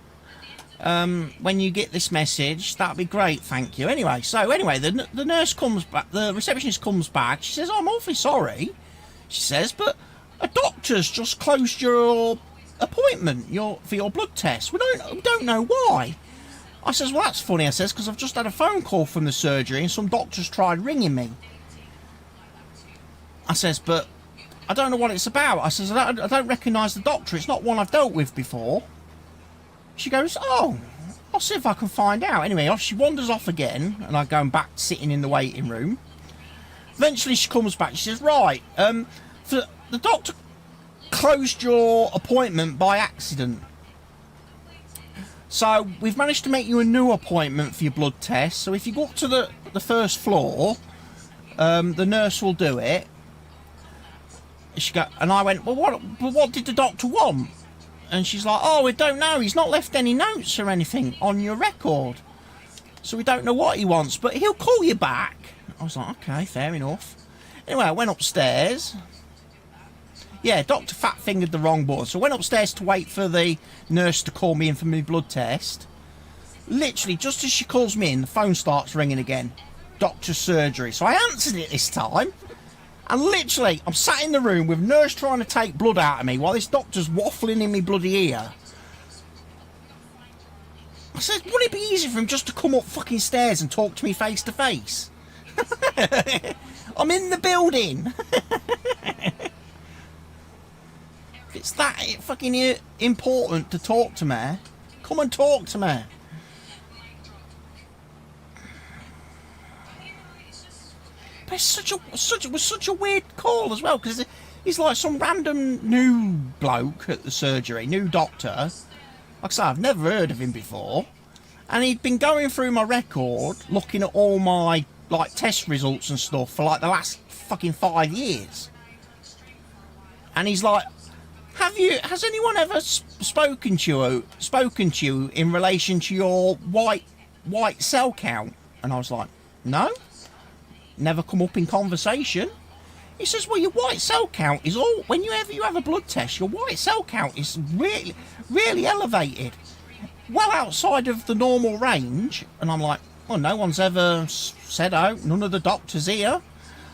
when you get this message, that'd be great, thank you. Anyway, the nurse comes back, the receptionist comes back. She says, I'm awfully sorry, she says, but a doctor's just closed your appointment for your blood test. We don't know why. I says, well, that's funny, I says, because I've just had a phone call from the surgery and some doctors tried ringing me. I says, but I don't know what it's about. I says, I don't recognise the doctor. It's not one I've dealt with before. She goes, oh, I'll see if I can find out. Anyway, off she wanders off again, and I go back sitting in the waiting room. Eventually she comes back. She says, right, the doctor closed your appointment by accident. So we've managed to make you a new appointment for your blood test. So if you go up to the first floor, the nurse will do it. And I went, well, what did the doctor want? And she's like, oh, we don't know. He's not left any notes or anything on your record. So we don't know what he wants, but he'll call you back. I was like, okay, fair enough. Anyway, I went upstairs. Yeah, Dr. Fat fingered the wrong button. So I went upstairs to wait for the nurse to call me in for my blood test. Literally, just as she calls me in, the phone starts ringing again. Doctor's surgery. So I answered it this time. And literally, I'm sat in the room with a nurse trying to take blood out of me while this doctor's waffling in me bloody ear. I said, wouldn't it be easy for him just to come up fucking stairs and talk to me face to face? I'm in the building. If it's that fucking important to talk to me, come and talk to me. But it was such a weird call as well, because he's like some random new bloke at the surgery, new doctor. Like I say, I've never heard of him before, and he'd been going through my record, looking at all my like test results and stuff for like the last fucking 5 years. And he's like, has anyone ever spoken to you in relation to your white cell count? And I was like, no. Never come up in conversation. He says, well, your white cell count is all, whenever you have a blood test, your white cell count is really, really elevated, well outside of the normal range. And I'm like, well, no one's ever said out. None of the doctors here.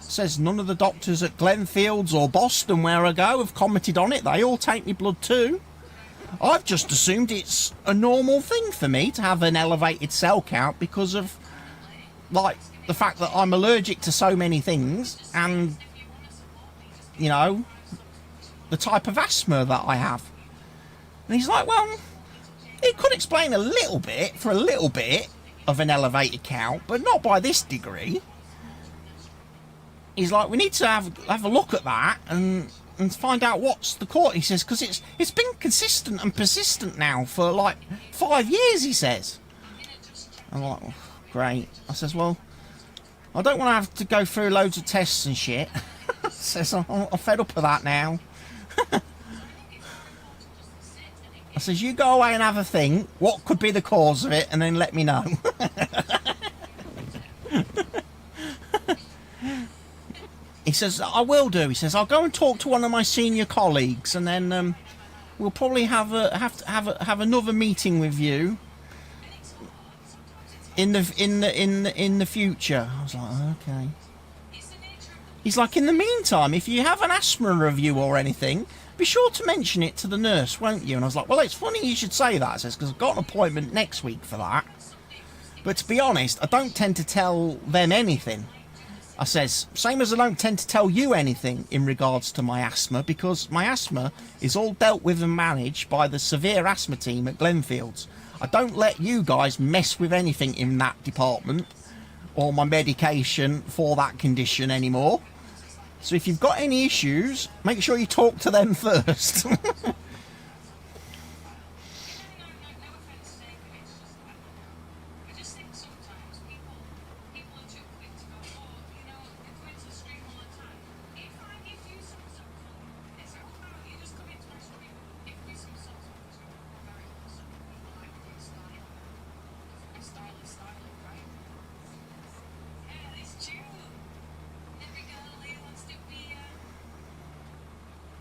Says none of the doctors at Glenfields or Boston where I go have commented on it. They all take me blood too. I've just assumed it's a normal thing for me to have an elevated cell count because of like the fact that I'm allergic to so many things, and you know, the type of asthma that I have. And he's like, well, it could explain a little bit of an elevated count, but not by this degree. He's like, we need to have a look at that and find out what's the cause. He says, because it's been consistent and persistent now for like 5 years, he says. I'm like, oh, great. I says, well, I don't want to have to go through loads of tests and shit. Says, I'm fed up of that now. I says, you go away and have a think. What could be the cause of it? And then let me know. He says, I will do. He says, I'll go and talk to one of my senior colleagues, and then we'll probably have another meeting with you in the future. I was like, okay. He's like, in the meantime, if you have an asthma review or anything, be sure to mention it to the nurse, won't you? And I was like, well, it's funny you should say that, I says, because I've got an appointment next week for that. But to be honest, I don't tend to tell them anything. I says, same as I don't tend to tell you anything in regards to my asthma, because my asthma is all dealt with and managed by the severe asthma team at Glenfields. I don't let you guys mess with anything in that department or my medication for that condition anymore. So if you've got any issues, make sure you talk to them first.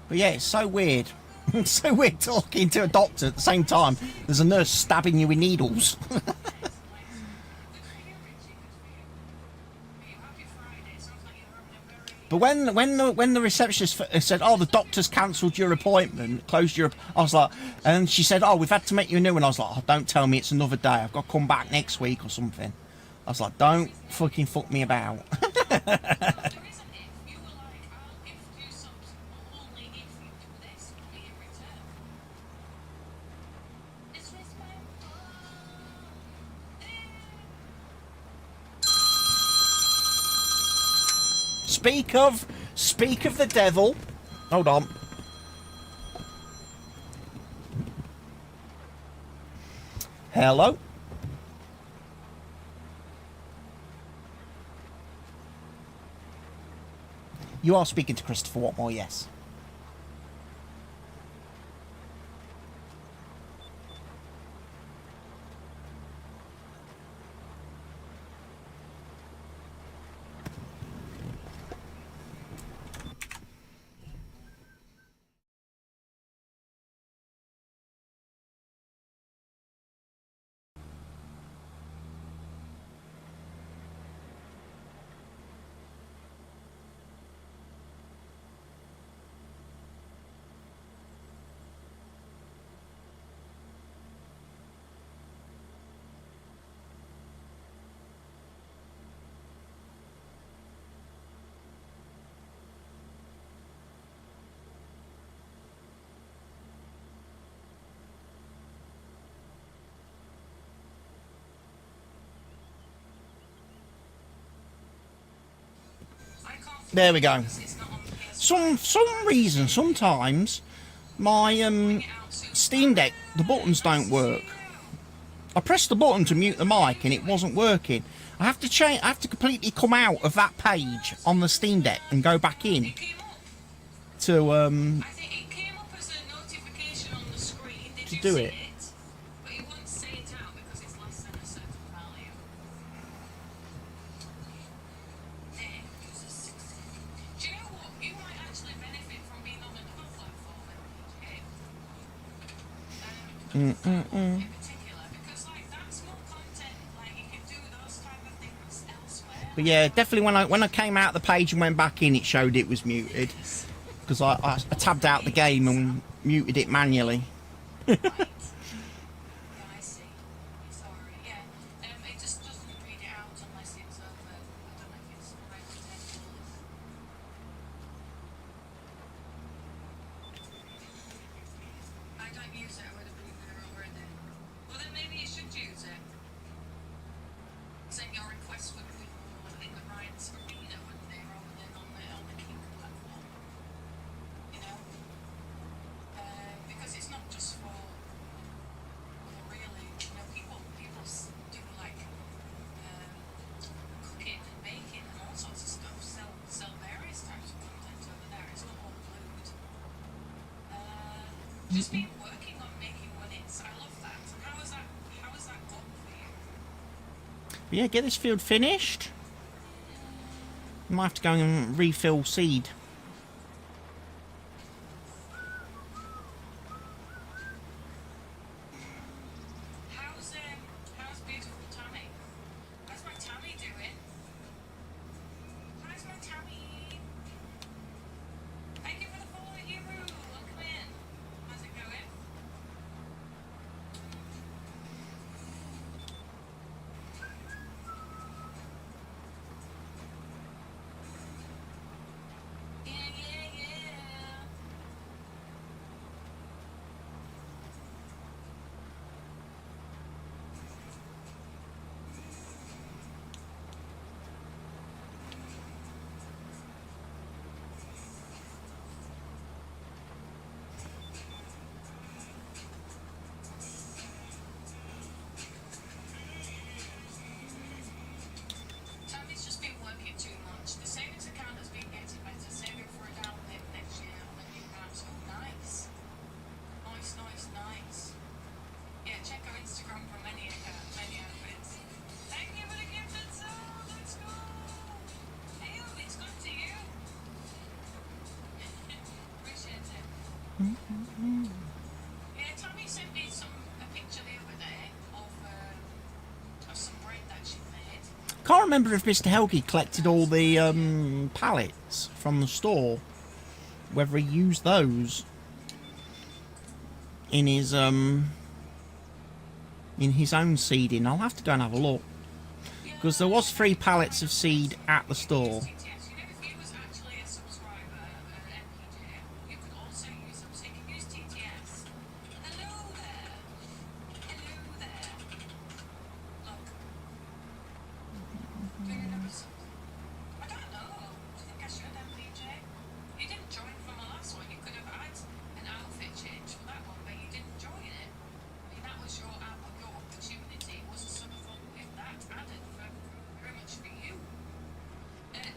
But yeah, it's so weird. It's so weird talking to a doctor at the same time there's a nurse stabbing you with needles. But when the receptionist said, "Oh, the doctor's cancelled your appointment, closed your," I was like, and she said, "Oh, we've had to make you a new one." I was like, "Oh, don't tell me it's another day. I've got to come back next week or something." I was like, "Don't fucking fuck me about." Speak of the devil. Hold on. Hello? You are speaking to Christopher Watmore, yes. There we go. Some reason, sometimes my Steam Deck, the buttons don't work. I pressed the button to mute the mic and it wasn't working. I have to change. I have to completely come out of that page on the Steam Deck and go back in to I think it came up as a notification on the screen. Did you do see it. But it won't say it out because it's less than a certain value. Do you know what? You might actually benefit from being on another platform in particular, because like that's more content. Like you can do those type of things elsewhere. But yeah, definitely when I came out the page and went back in, it showed it was muted because I tabbed out the game and muted it manually. Right. Yeah, I see. Sorry. Yeah. It just doesn't read it out unless it's over. I don't know if it's right on table. I don't use it. I would have been there already. Well, then maybe you should use it. Send your request would be more in the right arena, wouldn't they, rather than on the King platform. You know, because it's not just for really, you know, people do like cooking and baking and all sorts of stuff, sell various types of content over Just been working on making one. I love that. And how has that gone for you? Yeah, get this field finished. Might have to go and refill seed. How's beautiful Tammy? How's my Tammy doing? How's my Tammy? Thank you for the follow, Yuru. Welcome in. How's it going? Yeah, yeah, yeah. Tammy's just been working too much. The savings account has been getting better, saving for a down payment next year on the new house. Oh, nice. Nice, nice, nice. Yeah, check our Instagram for many outfits. Thank you for the gifted soul. Let's go. Hey, it's good to you. Appreciate it. Yeah, Tammy sent me a picture the other day of some bread that she made. Can't remember if Mr. Helgi collected all the pallets from the store. Whether he used those in his own seeding. I'll have to go and have a look. Because there was 3 pallets of seed at the store. TTS. You know, if you was actually a subscriber at MPJ, you could also use them. So you can use TTS. Hello there. Hello there. Look. Doing another I don't know. Do you think I should, MPJ? You didn't join from the last one. You could have had an outfit change for that one, but you didn't join it. I mean, that was your opportunity. Was some fun with that added for very much for you.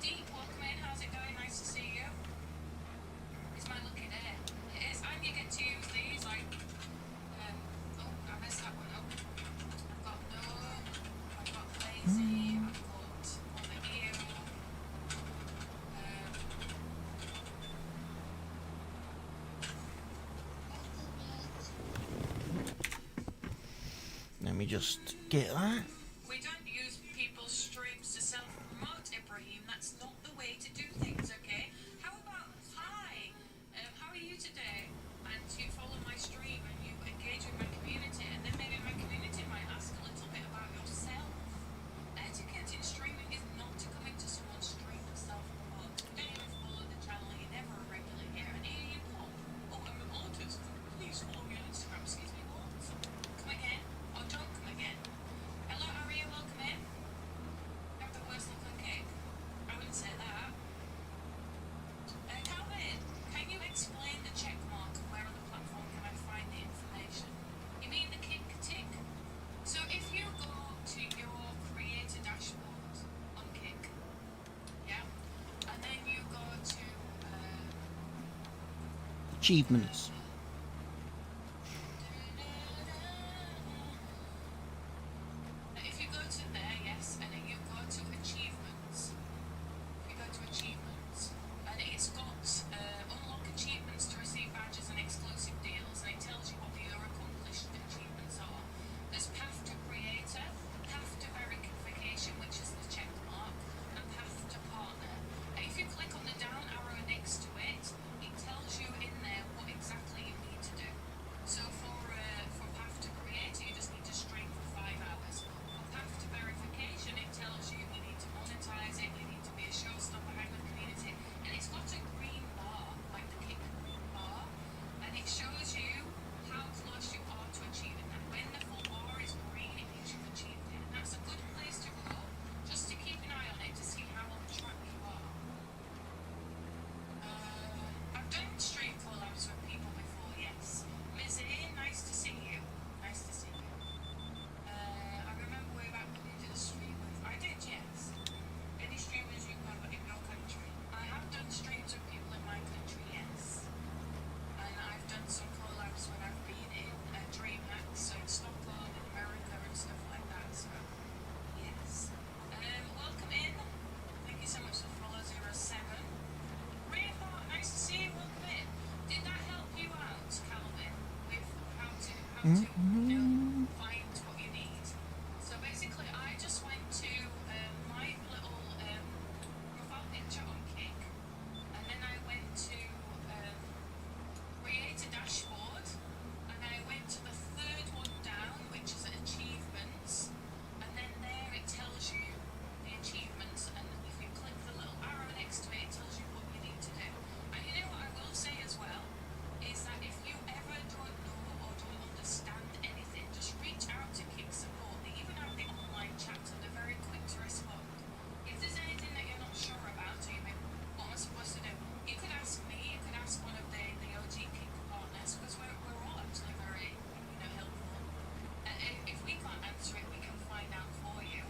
Deep, welcome in. How's it going? Nice to see you. It's my lucky day. It is, and you get to use these like. Oh, I messed that one up. I've got gnome. I've got lazy. I've got over here. Let me just get that. We don't use people's streams to self-promote, Ibrahim. That's not the way to do things, okay? How about, hi, how are you today? And you follow my stream and you engage with my community, and then maybe my community might ask a little bit about yourself. Etiquette in streaming is not to come into someone's stream and self-promote. You don't even follow the channel, you're never a regular here, and here you go. Oh, I'm an artist. Please follow me on Instagram. Excuse me, what? Come again? Oh, don't come again. Hello, Aria, welcome in. You have the worst looking cake. I wouldn't say that. Calvin, can you explain the check mark and where on the platform can I find the information? You mean the kick tick? So if you go to your creator dashboard on Kick, yeah, and then you go to Achievements. if you go to there, yes, and then you go to achievements. You go to achievements, and it's got unlock achievements to receive badges and exclusive deals, and it tells you what your accomplished achievements are. There's path to creator, path to verification, which is the check mark, and path to partner. And if you click on the down arrow next to it, it tells you in there what exactly how to, you know, find what you need. So basically, I just went to my little profile picture on Kick, and then I went to create a dashboard, and I went to the third one down, which is achievements, and then there it tells you the achievements, and if you click the little arrow next to it, it tells you what you need to do. And you know what I will say as well, is that if you ever don't know or don't understand anything, just reach out to Kick Support. They even have the online chat and they're very quick to respond. If there's anything that you're not sure about, or you may, what am I supposed to do? You could ask me, you could ask one of the OG Kick partners, because we're all actually very, you know, helpful. If we can't answer it, we can find out for you.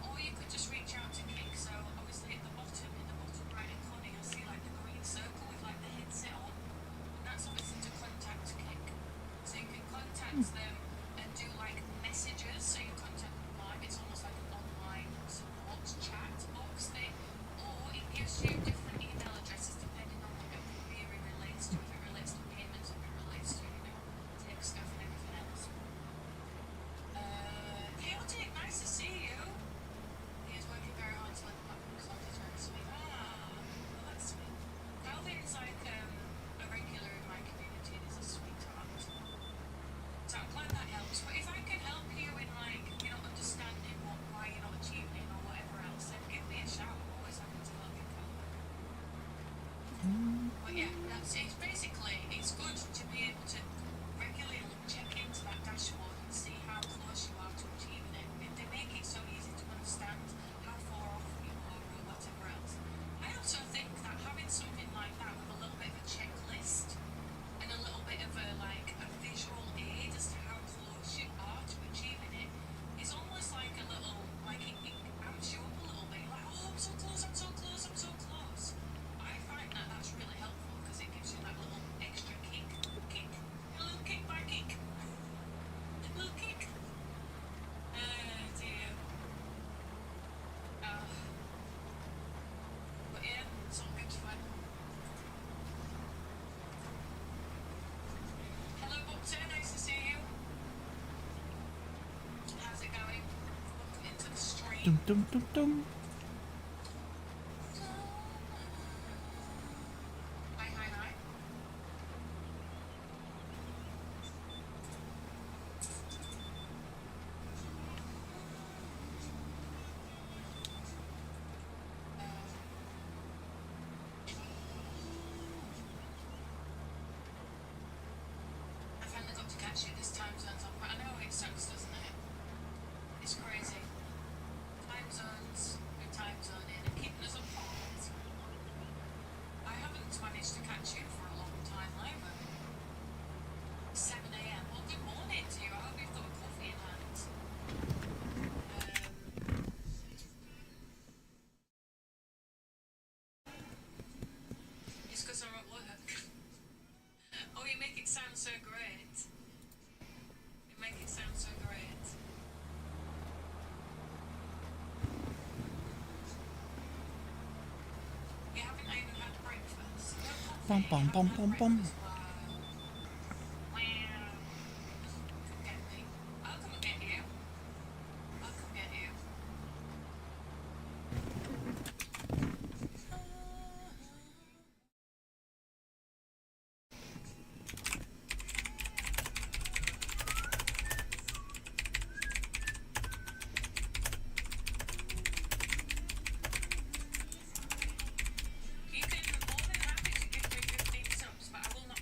Or you could just reach out to Kick. So obviously at the bottom, in the bottom right hand corner, you'll see like the green circle with like the headset on. And that's obviously to contact Kick. So you can contact them and do like messages. So you contact them live. It's almost like an online support chat box thing. Or it gives you different email addresses depending on what your query relates to. If it relates to payments, if it relates to, you know, tech stuff and everything else. Chaotic, nice to see you. He is working very hard to let the platform result is very sweet. Well, that's sweet. Calvin's like a regular in my community and is a sweetheart. So I'm glad that helps. But if I can help you in like, you know, understanding why you're not achieving or whatever else, then give me a shout. I'm always happy to help you, Calvin. But yeah, that's it. Basically, it's good to be able to regularly check into that dashboard and see how close you are to achieving it. They make it so easy to understand how far off you are or whatever else. I also think that having something like that with a little bit of a checklist and a little bit of a like a visual aid as to how close you are to achieving it is almost like a little, like it amps you up a little bit. Like, oh, I'm so close, I'm so close, I'm so close. I find that that's really helpful because it gives you that little extra kick, a little kick by kick, a little kick. Dear. But yeah, it's all good fun. Hello, Butter, nice to see you. How's it going? Welcome into the stream. Dum dum dum dum. Hi, hi, hi. I finally got to catch you this time zone's on, but I know it sucks, doesn't it? It's crazy. Time zones, your time zone in, and keeping us apart. I haven't managed to catch you for a long time either. 7 a.m. Well, good morning to you. I hope you've got a coffee in hand. It's because I'm at work. Oh, you make it sound so great. You make it sound so great. You haven't even had breakfast. No coffee. Bum bum bum bum bum. Wow. Come get me. I'll come and get you. I'll come get you. You can more than happy to give me 15 subs, but I will not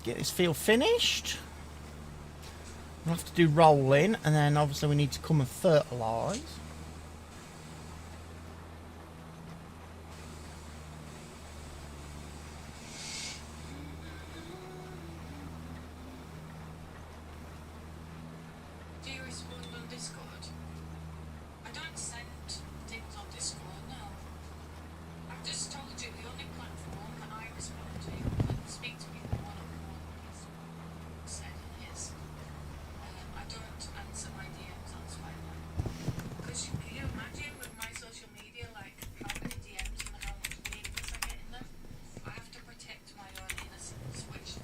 get this field finished. We'll have to do rolling, and then obviously we need to come and fertilise. Do you respond on Discord? I don't send things on Discord, no. I've just told you the only platform that I respond to and speak to people one-on-one is said it is. I don't answer my DMs on Twilight. Because can you imagine with my social media, like how many DMs and how much weirdness I get in them? I have to protect my own innocence, which,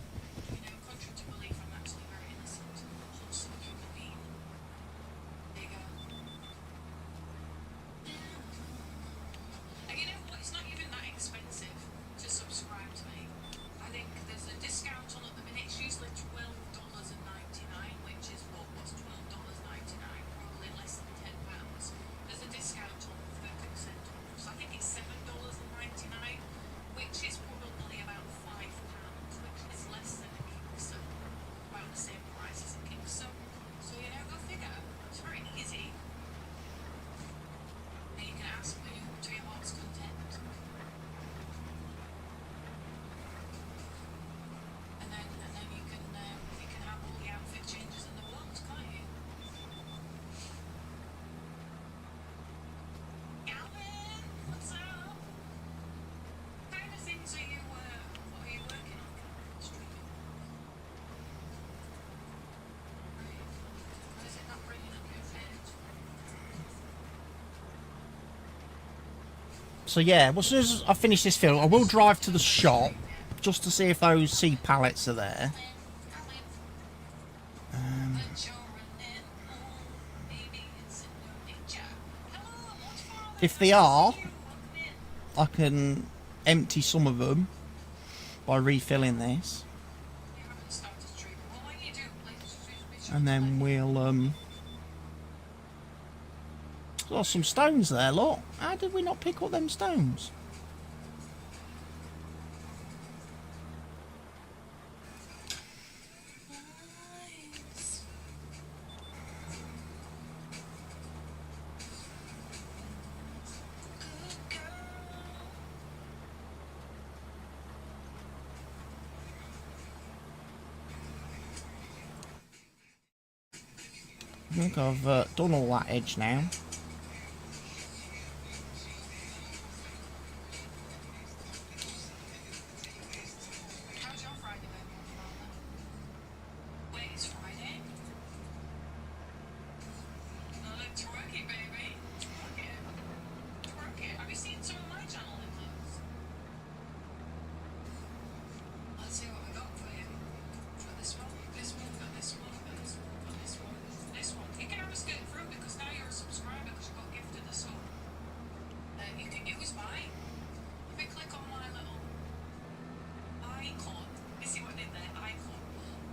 you know, contrary to belief, I'm actually very innocent, wholesome human being. There you go. And you know what? It's not even that expensive to subscribe to me. I think there's a discount on at the minute. It's usually $12.99, which is what's $12.99, probably less than £10. There's a discount on 30% off, so I think it's $7.99, which is probably about £5, which is less than a Kickso, about the same price as a Kickso. So you know, go figure. It's very easy. And you can ask me to your heart's content. And then you can have all the outfit changes in the world, can't you? Alvin, what's up? What kind of things are you working on? Streaming? Right. Why is it not bringing up your page? So yeah, well, as soon as I finish this field, I will drive to the shop just to see if those seed pallets are there. If they are, I can empty some of them by refilling this, and then we'll oh, some stones there, look. How did we not pick up them stones? I think I've done all that edge now. How's your Friday been, Father? Wait, it's Friday? Twerk it, baby. Twerk it. Twerk it. Have you seen some of my channel inputs? Let's see what we got for you. Got this one, this one, got this one, got this one, got this one, this one. You can have a skip through because now you're a subscriber because you got gifted a sub. You can use mine. If you click on my little icon, you see what I did there? Icon.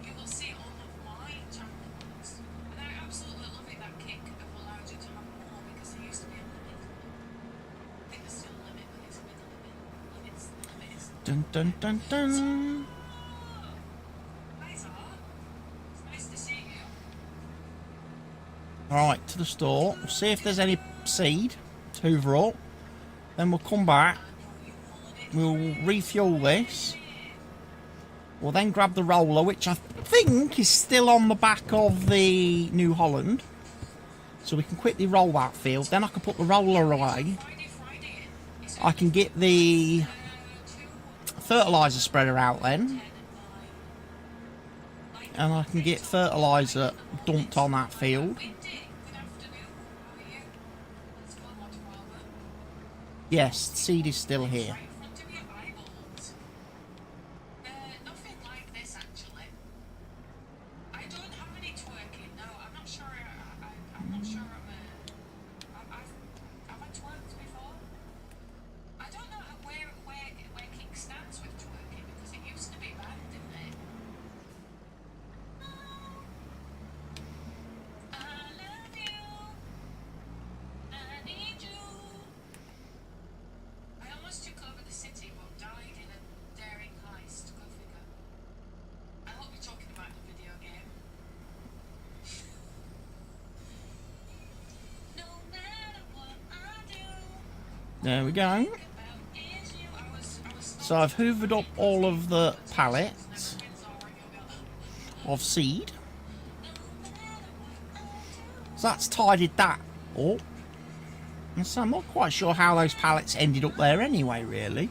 You will see all of my channel inputs. And I absolutely love it, that kick have allowed you to have more because there used to be a limit. I think there's still a limit, but it's a middle limit. Limit is Dun dun dun dun. Nice art. It's nice to see you. Alright, to the store. We'll see if there's any seed to hoover up. Then we'll come back. We'll refuel this. We'll then grab the roller, which I think is still on the back of the New Holland. So we can quickly roll that field. Then I can put the roller away. I can get the fertiliser spreader out then. And I can get fertiliser dumped on that field. Yes, the seed is still here. Nothing like this, actually. I don't have any twerking. No, I'm not sure. I'm not sure. Have I twerked before? I don't know where kick stands with twerking because it used to be banned, didn't it? I love you. I need you. I almost took over the There we go. So I've hoovered up all of the pallets of seed. So that's tidied that up. And so I'm not quite sure how those pallets ended up there anyway, really.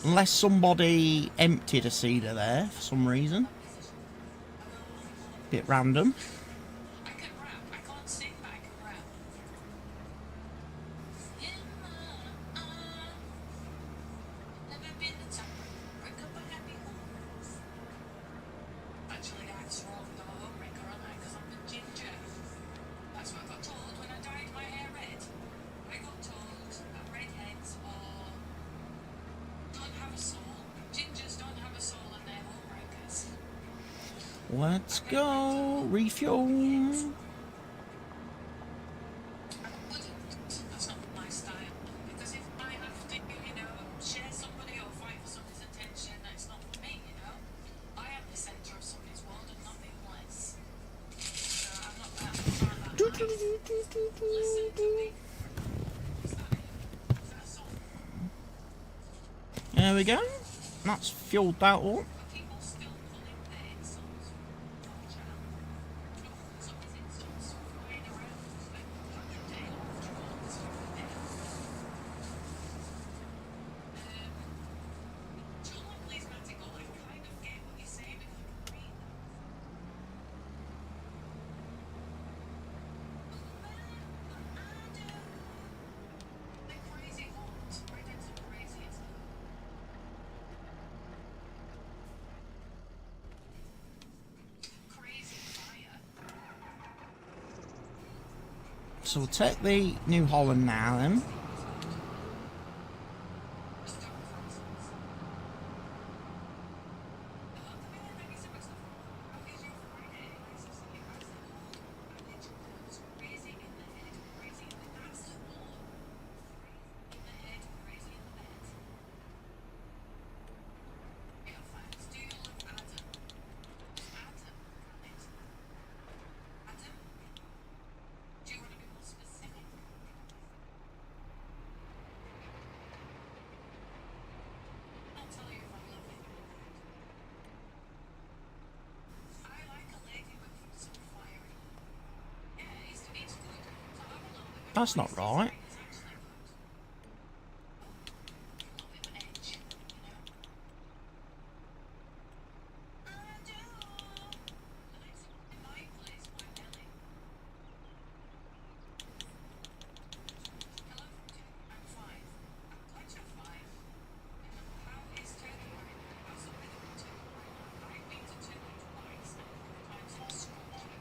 Unless somebody emptied a seeder there for some reason. Bit random. I can rap. I can't sing, but I can rap. Never been the type to break up a happy home. Actually, I just wrote the homemaker, aren't I? Because I'm a ginger. That's what I got told when I dyed my hair red. I got told that redheads don't have a soul. Gingers don't have a soul and they're homemakers. Let's go. Refuel. That's not my style. Because if I have to, share somebody or fight for somebody's attention, that's not for me, I am the centre of somebody's world and nothing less. So I'm not that Listen to me. Is that it? Is that a song? There we go. That's fueled that up. Are people still pulling their insults from Georgia? Somebody's insults flying around like the day of trolls. John, please, Matty, go. I kind of get what you're saying because I can read that. They're crazy hot. Redheads are crazy as hell. Crazy fire. So we'll take the New Holland now then. Do you want to be more specific? I'll tell you if I love it. I like a lady with some fire in her. Yeah, it's good. So have a little bit of That's not right. it's actually good. A little bit of edge, I do. The next one in my place, my belly. Hello from Turkey. I'm 5. I'm glad you're 5. How is Turkey right now? How's the weather in Turkey right now? I've been to Turkey twice and both times it's scorching.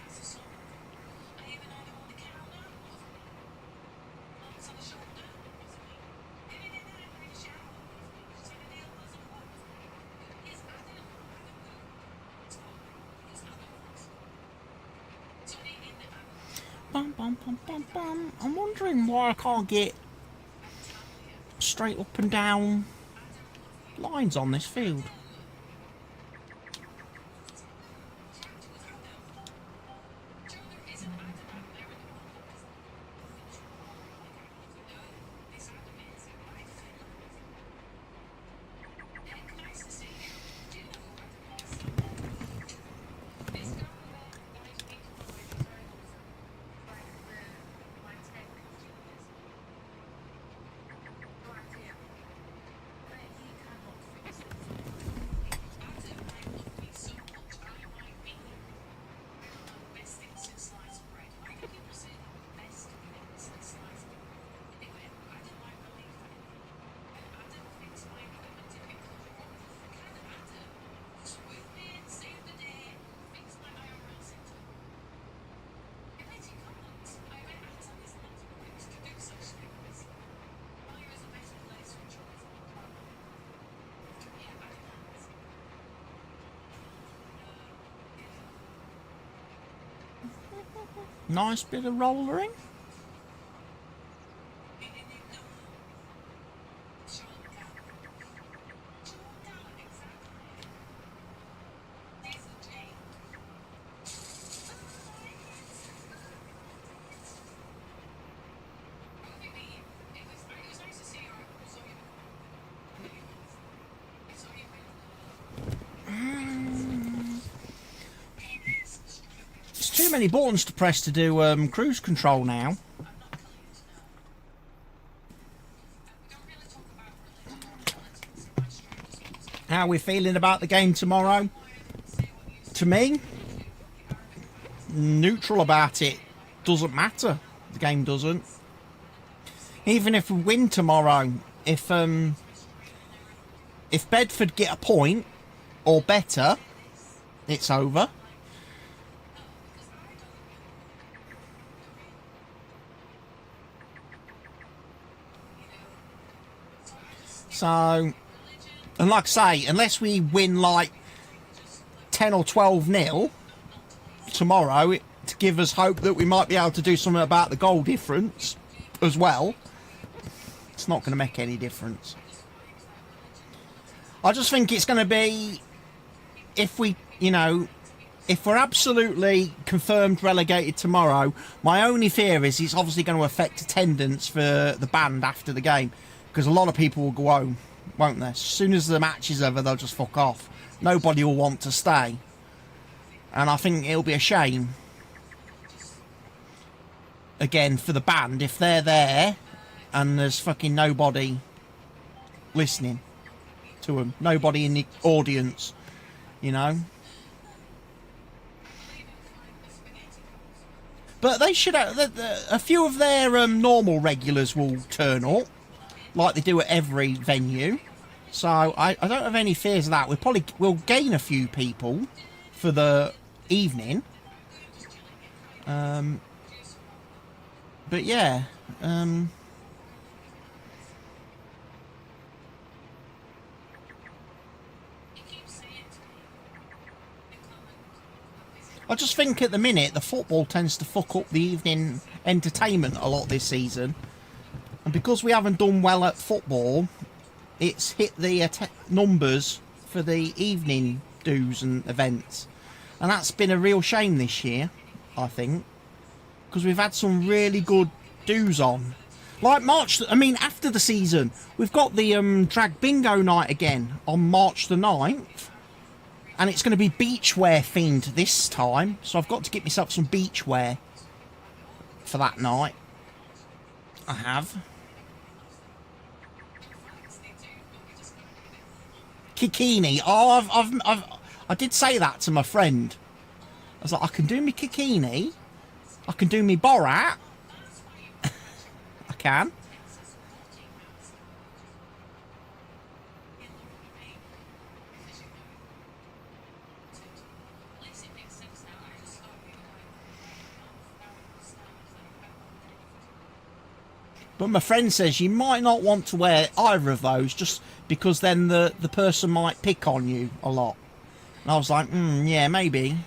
That's the summer. I even had it on the counter, wasn't it? Arms on the shoulder, wasn't it? Maybe they did it in the shower, wasn't it? So the deal wasn't what, wasn't it? Yes, I didn't know. It's not. It's not that. So they in the Bum, bum, bum, bum, bum. I'm wondering why I can't get straight up and down lines on this field. Nice bit of rollering. many buttons to press to do cruise control now. How are we feeling about the game tomorrow? To me, neutral about it. Doesn't matter. The game doesn't. Even if we win tomorrow, if Bedford get a point or better, it's over. So, and like I say, unless we win like 10 or 12-0 tomorrow, to give us hope that we might be able to do something about the goal difference as well, it's not going to make any difference. I just think it's going to be, if we, you know, if we're absolutely confirmed relegated tomorrow, my only fear is it's obviously going to affect attendance for the band after the game, because a lot of people will go home, won't they? As soon as the match is over, they'll just fuck off. Nobody will want to stay. And I think it'll be a shame, again, for the band, if they're there and there's fucking nobody listening to them. Nobody in the audience, you know. But they should have, a few of their normal regulars will turn up, like they do at every venue. So I don't have any fears of that. We'll gain a few people for the evening. But yeah. I just think at the minute the football tends to fuck up the evening entertainment a lot this season. And because we haven't done well at football, it's hit the numbers for the evening do's and events. And that's been a real shame this year, I think. Because we've had some really good do's on. Like March, I mean, after the season, we've got the drag bingo night again on March the 9th. And it's going to be beachwear themed this time. So I've got to get myself some beachwear for that night. I have. Kikini. Oh, I did say that to my friend. I was like, I can do me Kikini. I can do me Borat. I can. But my friend says you might not want to wear either of those, just because then the person might pick on you a lot. And I was like, yeah, maybe.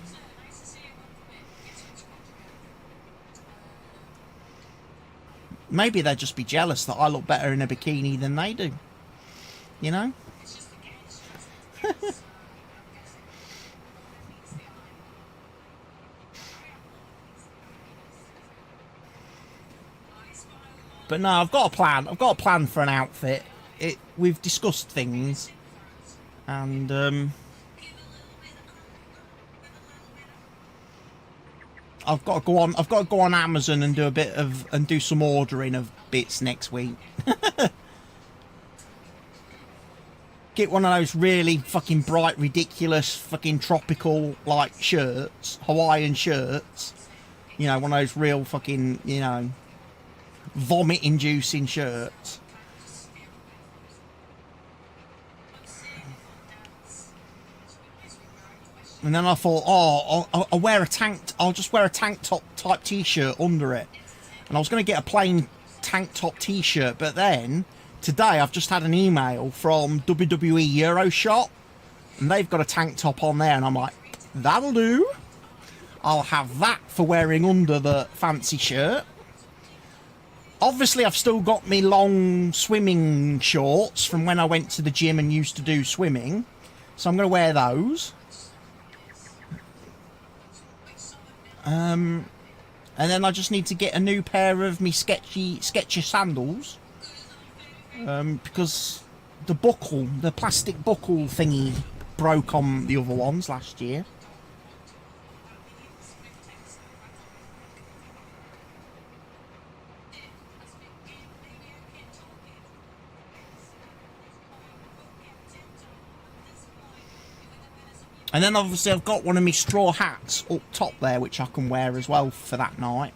Maybe they'd just be jealous that I look better in a bikini than they do. You know? But no, I've got a plan. I've got a plan for an outfit. We've discussed things, and I've got to go on. I've got to go on Amazon and do some ordering of bits next week. Get one of those really fucking bright, ridiculous, fucking tropical like shirts, Hawaiian shirts. You know, one of those real fucking, you know, vomit-inducing shirts. And then I thought, oh, I'll wear a tank. I'll just wear a tank top type T-shirt under it. And I was going to get a plain tank top T-shirt, but then today I've just had an email from WWE Euroshop, and they've got a tank top on there, and I'm like, that'll do. I'll have that for wearing under the fancy shirt. Obviously, I've still got me long swimming shorts from when I went to the gym and used to do swimming, so I'm going to wear those. And then I just need to get a new pair of me Sketcher sandals, because the plastic buckle thingy broke on the other ones last year. And then obviously I've got one of my straw hats up top there, which I can wear as well for that night.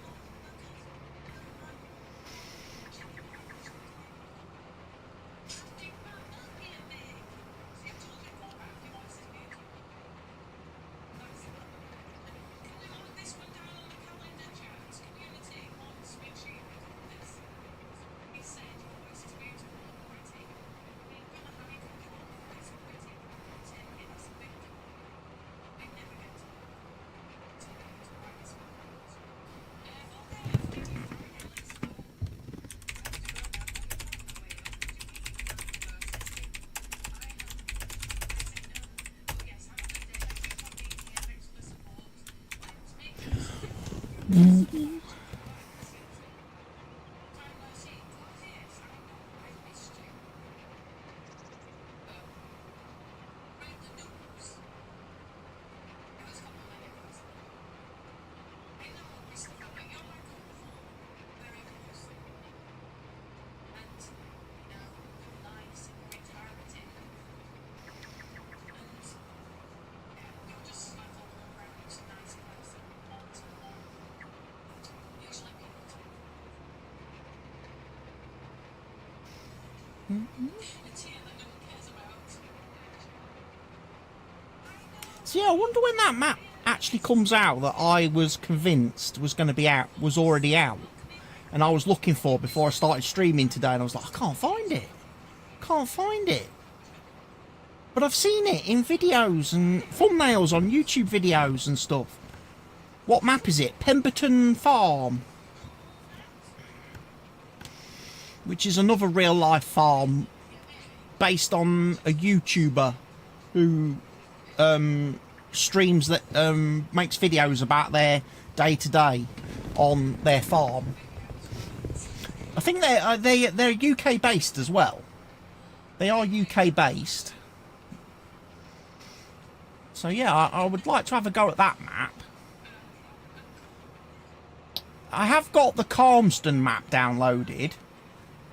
So yeah, I wonder when that map actually comes out that I was convinced was going to be out, was already out, and I was looking for before I started streaming today, and I was like, I can't find it. Can't find it. But I've seen it in videos and thumbnails on YouTube videos and stuff. What map is it? Pemberton Farm. Which is another real life farm based on a YouTuber who streams that makes videos about their day-to-day on their farm. I think they're UK based as well. They are UK based. So yeah, I would like to have a go at that map. I have got the Calmston map downloaded,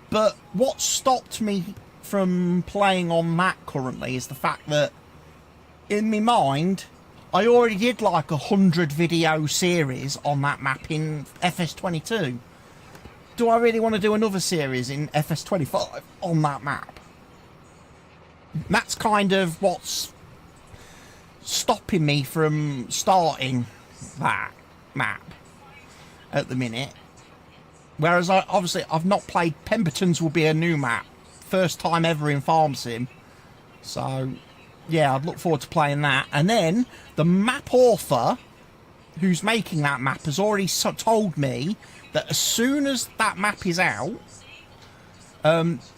but what stopped me from playing on that currently is the fact that in my mind I already did like 100 video series on that map in FS22. Do I really want to do another series in FS25 on that map? That's kind of what's stopping me from starting that map at the minute. Whereas I've not played Pemberton's, will be a new map, first time ever in Farm Sim. So yeah, I'd look forward to playing that. And then the map author who's making that map has already told me that as soon as that map is out,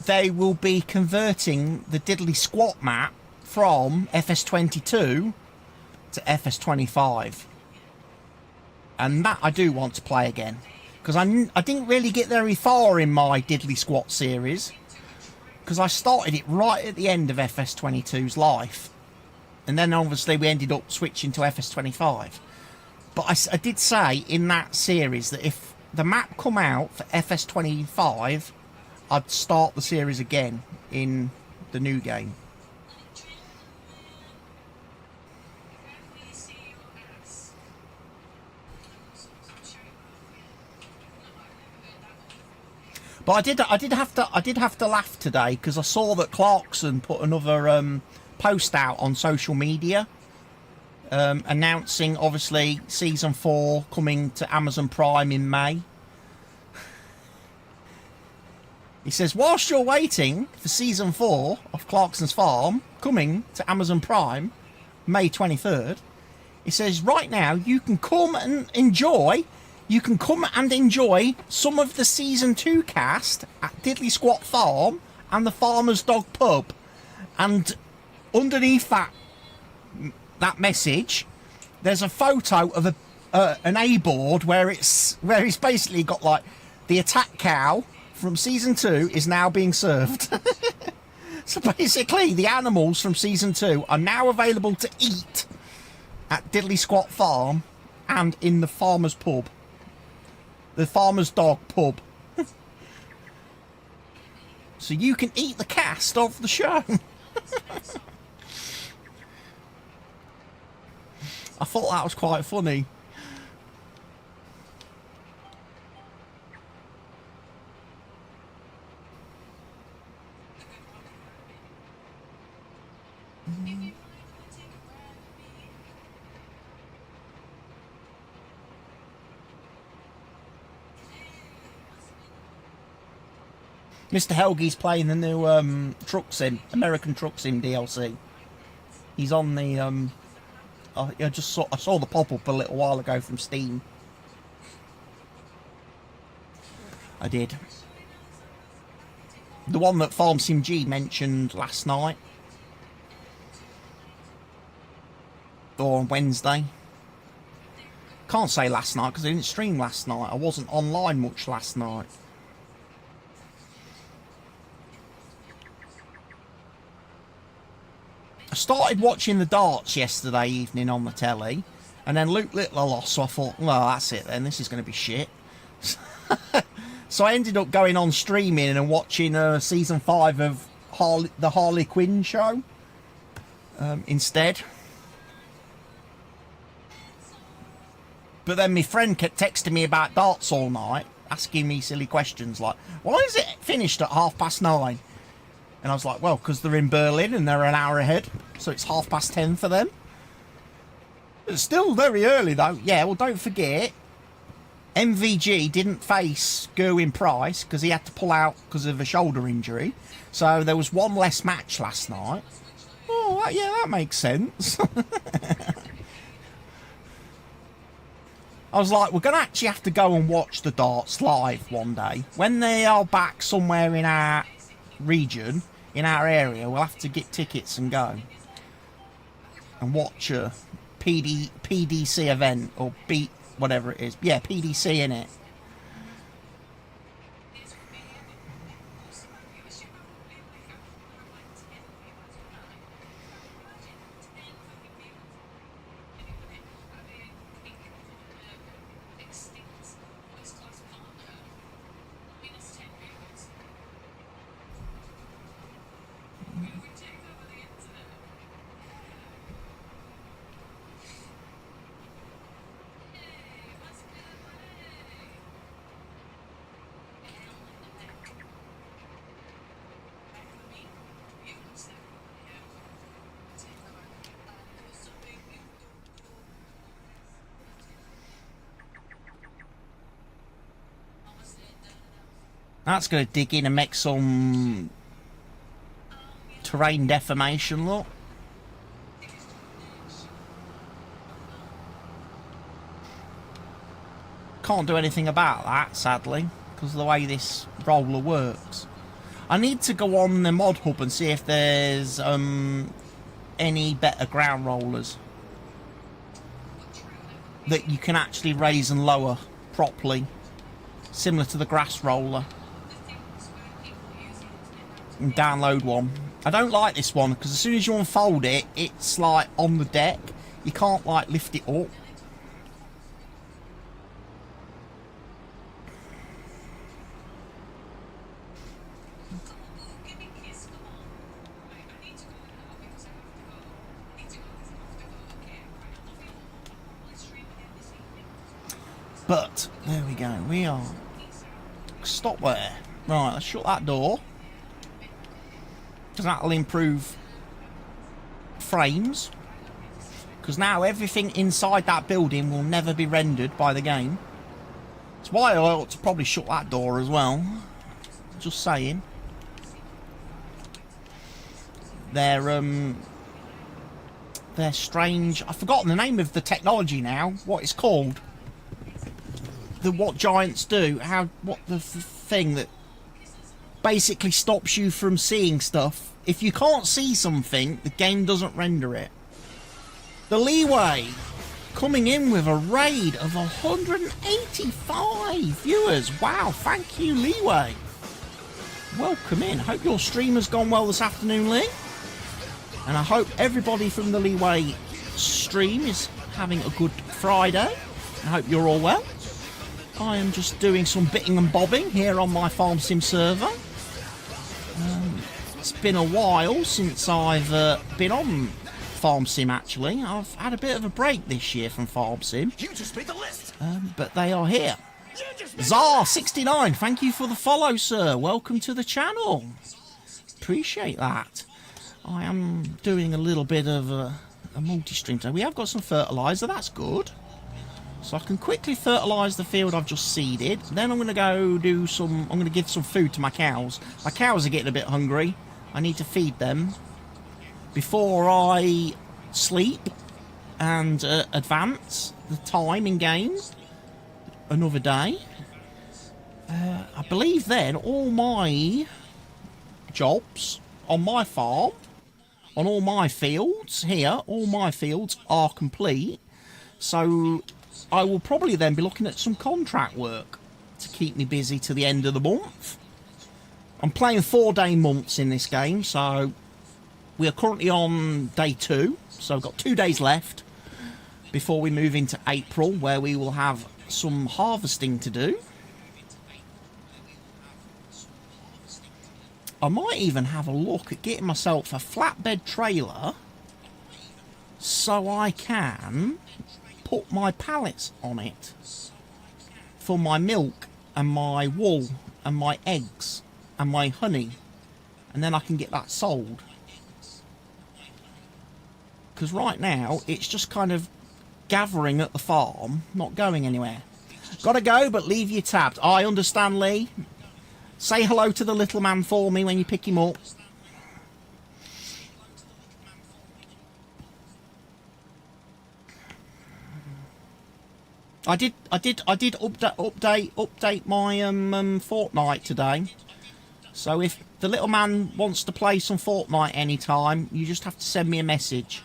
they will be converting the Diddley Squat map from FS22 to FS25. And that I do want to play again, because I didn't really get very far in my Diddley Squat series, because I started it right at the end of FS22's life, and then obviously we ended up switching to FS25. But I did say in that series that if the map come out for FS25, I'd start the series again in the new game. But I did have to laugh today, because I saw that Clarkson put another post out on social media announcing obviously season 4 coming to Amazon Prime in May. He says, whilst you're waiting for season 4 of Clarkson's Farm coming to Amazon Prime May 23rd, he says right now you can come and enjoy some of the season 2 cast at Diddley Squat Farm and the Farmer's Dog Pub. And underneath that message, there's a photo of an A board where he's basically got like the attack cow from season 2 is now being served. So basically the animals from season 2 are now available to eat at Diddley Squat Farm and in the Farmer's Pub. The Farmer's Dog Pub. So you can eat the cast of the show. I thought that was quite funny. Mr. Helgi's playing the new Truck Sim, American Truck Sim DLC. He's on the I saw the pop-up a little while ago from Steam. I did. The one that Farm Sim G mentioned last night. Or on Wednesday. Can't say last night because I didn't stream last night. I wasn't online much last night. I started watching the darts yesterday evening on the telly, and then Luke Littler lost, so I thought, well, that's it then, this is going to be shit. So I ended up going on streaming and watching season 5 of the Harley Quinn show instead. But then my friend kept texting me about darts all night, asking me silly questions like, why is it finished at 9:30? And I was like, well, because they're in Berlin and they're an hour ahead, so it's 10:30 for them. It's still very early, though. Yeah, well, don't forget, MVG didn't face Gerwin Price because he had to pull out because of a shoulder injury. So there was one less match last night. Oh, yeah, that makes sense. I was like, we're going to actually have to go and watch the darts live one day. When they are back somewhere in our region, in our area, we'll have to get tickets and go and watch a PDC event or beat whatever it is. Yeah, PDC in it. That's going to dig in and make some terrain deformation look. Can't do anything about that, sadly, because of the way this roller works. I need to go on the mod hub and see if there's any better ground rollers that you can actually raise and lower properly, similar to the grass roller. And download one. I don't like this one because as soon as you unfold it, it's like on the deck. You can't like lift it up. But there we go. We are. Stop there. Right, let's shut that door. Because that'll improve frames. Because now everything inside that building will never be rendered by the game. That's why I ought to probably shut that door as well. Just saying. They're strange. I've forgotten the name of the technology now. What it's called. What giants do. What the thing that basically stops you from seeing stuff. If you can't see something, the game doesn't render it. The Leeway coming in with a raid of 185 viewers. Wow, thank you, Leeway. Welcome in. Hope your stream has gone well this afternoon, Lee. And I hope everybody from the Leeway stream is having a good Friday. I hope you're all well. I am just doing some bitting and bobbing here on my Farm Sim server. It's been a while since I've been on Farm Sim, actually. I've had a bit of a break this year from Farm Sim. You just made the list. But they are here. Zar69, thank you for the follow, sir. Welcome to the channel. Appreciate that. I am doing a little bit of a multi-stream today. We have got some fertiliser, that's good. So I can quickly fertilise the field I've just seeded. Then I'm going to go do some... I'm going to give some food to my cows. My cows are getting a bit hungry. I need to feed them before I sleep and advance the time in game another day. I believe then all my jobs on my farm, on all my fields here, all my fields are complete. So I will probably then be looking at some contract work to keep me busy to the end of the month. I'm playing 4-day months in this game, so we are currently on day 2. So I've got 2 days left before we move into April, where we will have some harvesting to do. I might even have a look at getting myself a flatbed trailer so I can put my pallets on it for my milk and my wool and my eggs and my honey, and then I can get that sold. Because right now it's just kind of gathering at the farm, not going anywhere. Gotta go, but leave you tabbed. I understand, Lee. Say hello to the little man for me when you pick him up. I did update my Fortnite today. So if the little man wants to play some Fortnite anytime, you just have to send me a message.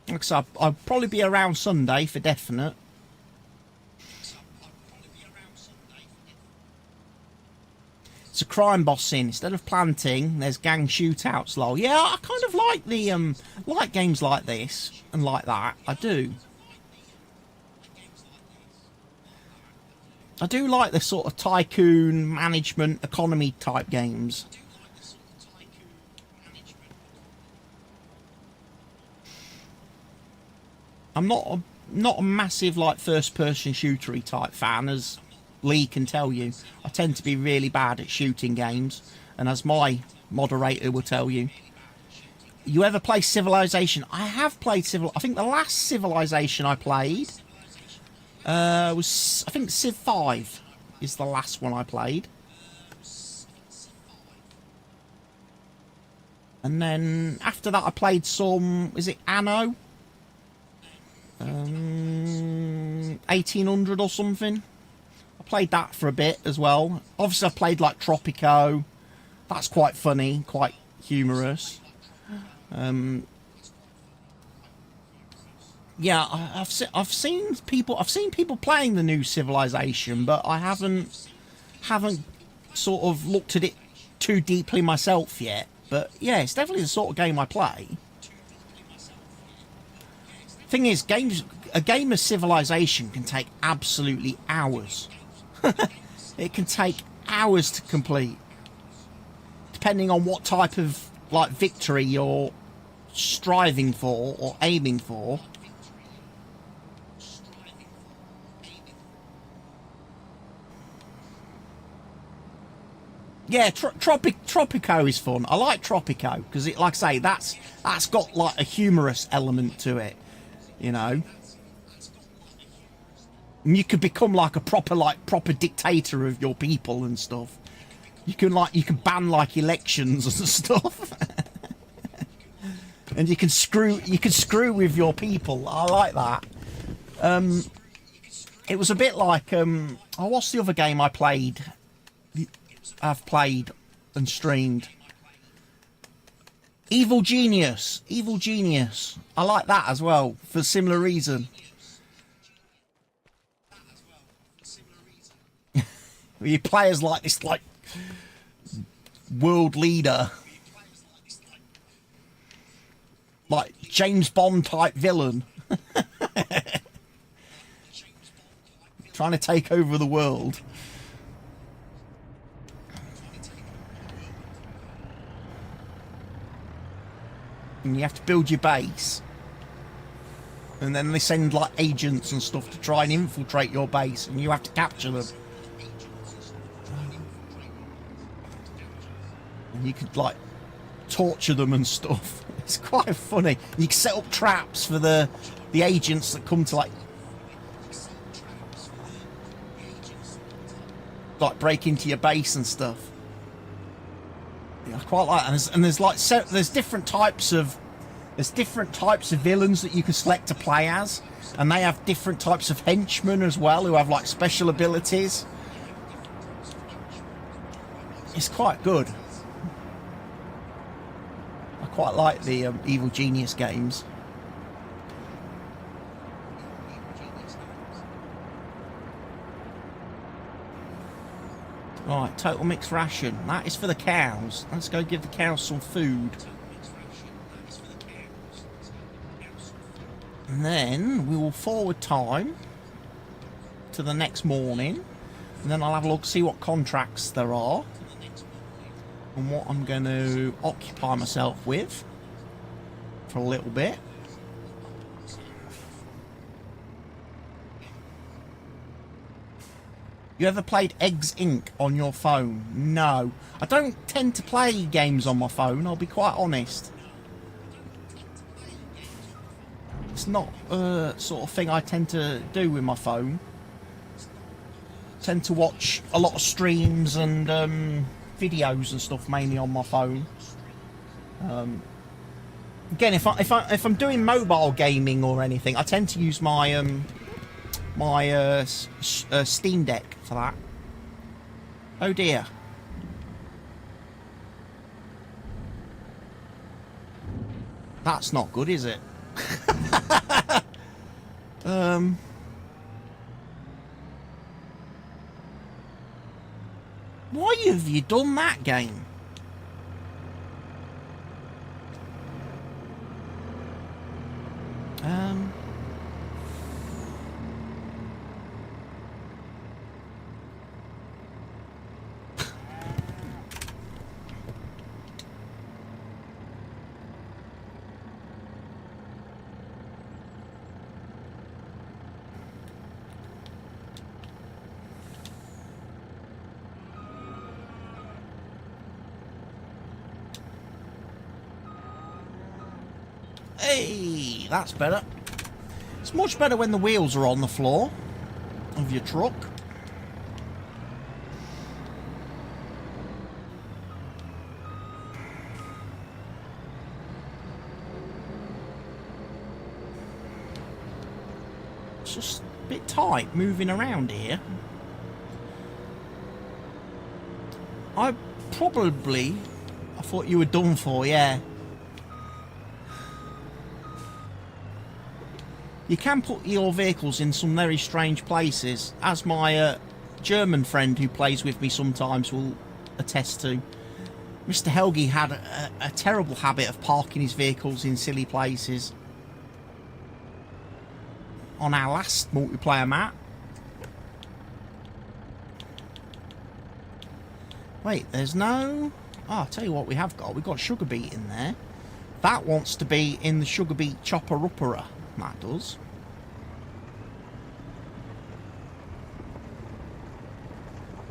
Like I said, I'll probably be around Sunday for definite. It's a crime boss scene. Instead of planting, there's gang shootouts. Lol. Yeah, I kind of like the like games like this and like that. I do. I do like the sort of tycoon management economy type games. I'm not a massive like first person shootery type fan, as Lee can tell you. I tend to be really bad at shooting games, and as my moderator will tell you. You ever play Civilization? I have played I think the last Civilization I played was, I think Civ 5 is the last one I played. And then after that I played some, is it Anno? 1800 or something. I played that for a bit as well. Obviously I played like Tropico. That's quite funny, quite humorous. Yeah, I've seen people playing the new Civilization, but I haven't sort of looked at it too deeply myself yet. But yeah, it's definitely the sort of game I play. Thing is, a game of Civilization can take absolutely hours. It can take hours to complete, depending on what type of like victory you're striving for or aiming for. Yeah, Tropico is fun. I like Tropico because it, like I say, that's got like a humorous element to it, you know. And you could become like a proper dictator of your people and stuff. You can ban like elections and stuff. And you can screw with your people. I like that. It was a bit like oh, what's the other game I've played and streamed? Evil Genius. I like that as well for a similar reason. You play as like this like world leader, like James Bond type villain, trying to take over the world. and you have to build your base. And then they send like agents and stuff to try and infiltrate your base, and you have to capture them. And you could like torture them and stuff. It's quite funny. You can set up traps for the agents that come to like break into your base and stuff. Yeah, I quite like that. And there's like there's different types of villains that you can select to play as, and they have different types of henchmen as well who have like special abilities. It's quite good. I quite like the Evil Genius games. Right, total mixed ration. That is for the cows. Let's go give the cows some food. And then we will forward time to the next morning. And then I'll have a look, see what contracts there are. And what I'm going to occupy myself with for a little bit. You ever played Eggs Inc. on your phone? No. I don't tend to play games on my phone, I'll be quite honest. It's not a sort of thing I tend to do with my phone. I tend to watch a lot of streams and videos and stuff mainly on my phone. Again, if I'm doing mobile gaming or anything, I tend to use my Steam Deck for that. Oh dear. That's not good, is it? Why have you done that game? Hey, that's better. It's much better when the wheels are on the floor of your truck. It's just a bit tight moving around here. I thought you were done for, yeah. You can put your vehicles in some very strange places, as my German friend who plays with me sometimes will attest to. Mr. Helgi had a terrible habit of parking his vehicles in silly places. On our last multiplayer map. Wait, there's no... Oh, I'll tell you what we have got. We've got Sugar Beet in there. That wants to be in the Sugar Beet Chopper-Upperer. That does.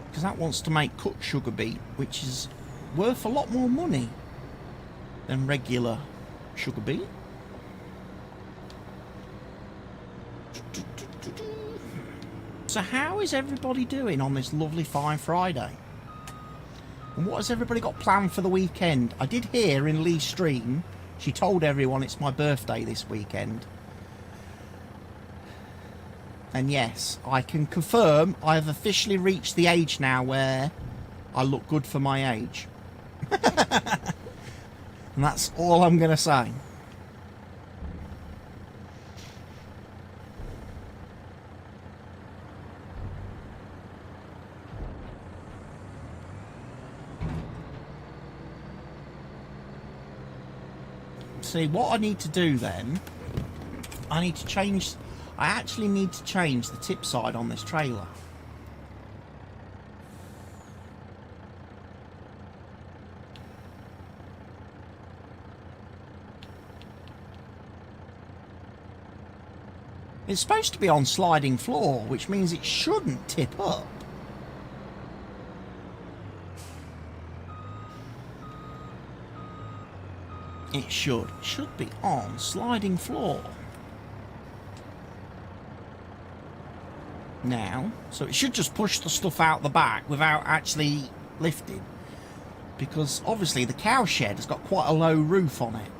Because that wants to make cut sugar beet, which is worth a lot more money than regular sugar beet. So how is everybody doing on this lovely fine Friday? And what has everybody got planned for the weekend? I did hear in Lee's stream, she told everyone it's my birthday this weekend. And yes, I can confirm I have officially reached the age now where I look good for my age. And that's all I'm going to say. See, what I need to do then, I actually need to change the tip side on this trailer. It's supposed to be on sliding floor, which means it shouldn't tip up. It should be on sliding floor. Now, so it should just push the stuff out the back without actually lifting. Because obviously the cow shed has got quite a low roof on it.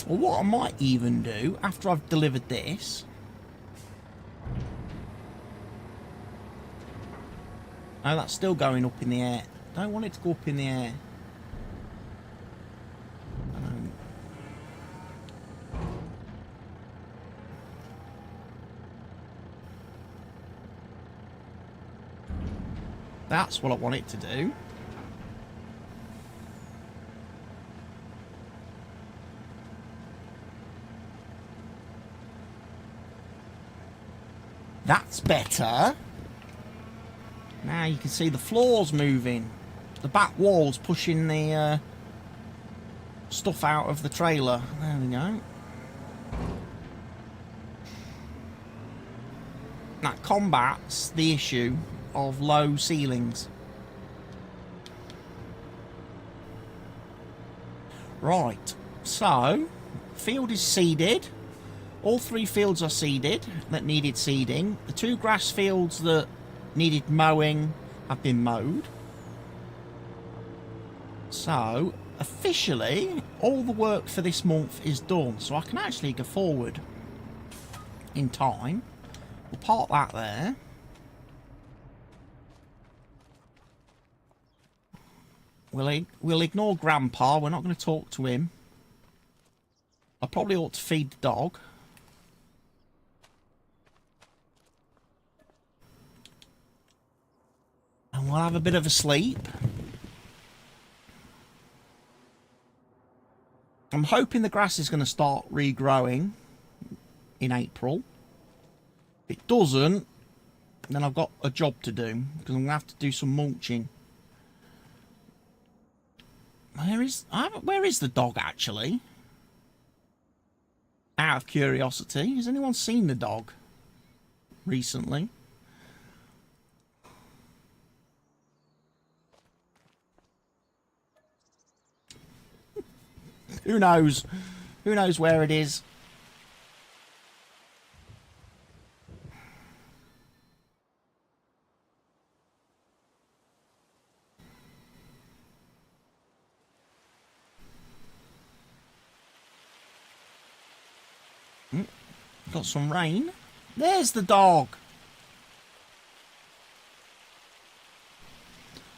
Well, what I might even do after I've delivered this... Oh, that's still going up in the air. Don't want it to go up in the air. That's what I want it to do. That's better. Now you can see the floor's moving. The back wall's pushing the stuff out of the trailer. There we go. That combats the issue of low ceilings. Right, so field is seeded. All 3 fields are seeded that needed seeding. The 2 grass fields that needed mowing have been mowed. So officially all the work for this month is done, so I can actually go forward in time. We'll park that there. We'll ignore Grandpa. We're not going to talk to him. I probably ought to feed the dog. And we'll have a bit of a sleep. I'm hoping the grass is going to start regrowing in April. If it doesn't, then I've got a job to do, because I'm going to have to do some mulching. Where is the dog, actually? Out of curiosity, has anyone seen the dog recently? Who knows? Who knows where it is? Got some rain. There's the dog.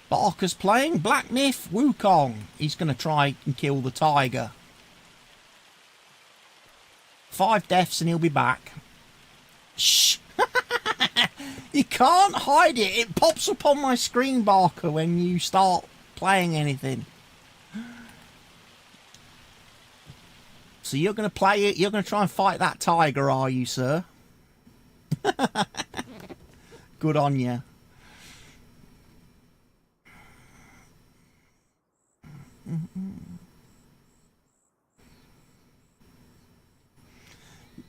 Barker's playing Black Myth Wukong. He's going to try and kill the tiger. 5 deaths and he'll be back. Shh. You can't hide it. It pops up on my screen, Barker, when you start playing anything. So you're going to play it, you're going to try and fight that tiger, are you, sir? Good on you.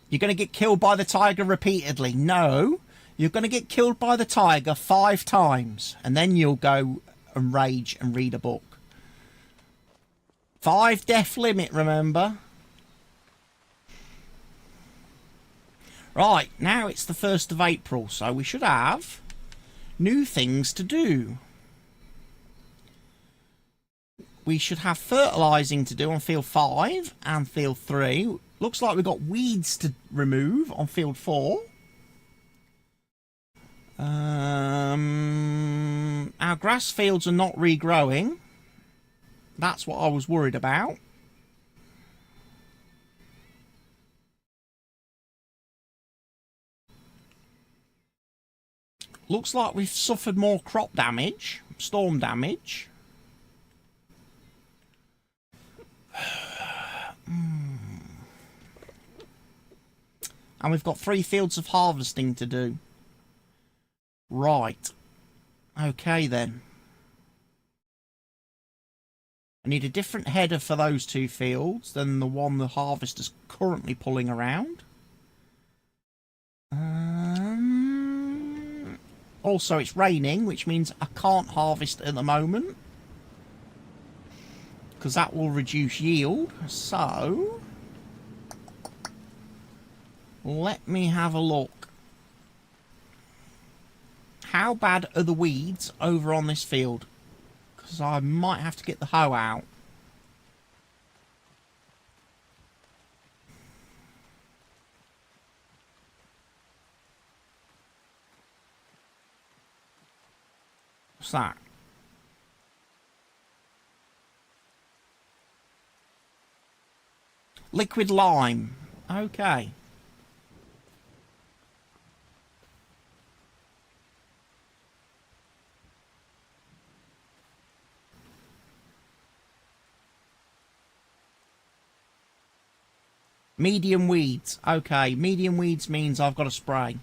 You're going to get killed by the tiger repeatedly. No, you're going to get killed by the tiger 5 times. And then you'll go and rage and read a book. 5 death limit, remember? Right, now it's the 1st of April, so we should have new things to do. We should have fertilising to do on field 5 and field 3. Looks like we've got weeds to remove on field 4. Our grass fields are not regrowing. That's what I was worried about. Looks like we've suffered more crop damage, storm damage. And we've got 3 fields of harvesting to do. Right. Okay then. I need a different header for those 2 fields than the one the harvester's currently pulling around. Also, it's raining, which means I can't harvest at the moment, because that will reduce yield. So, let me have a look. How bad are the weeds over on this field? Because I might have to get the hoe out. What's that? Liquid lime. Okay. Medium weeds. Okay, medium weeds means I've got to spray.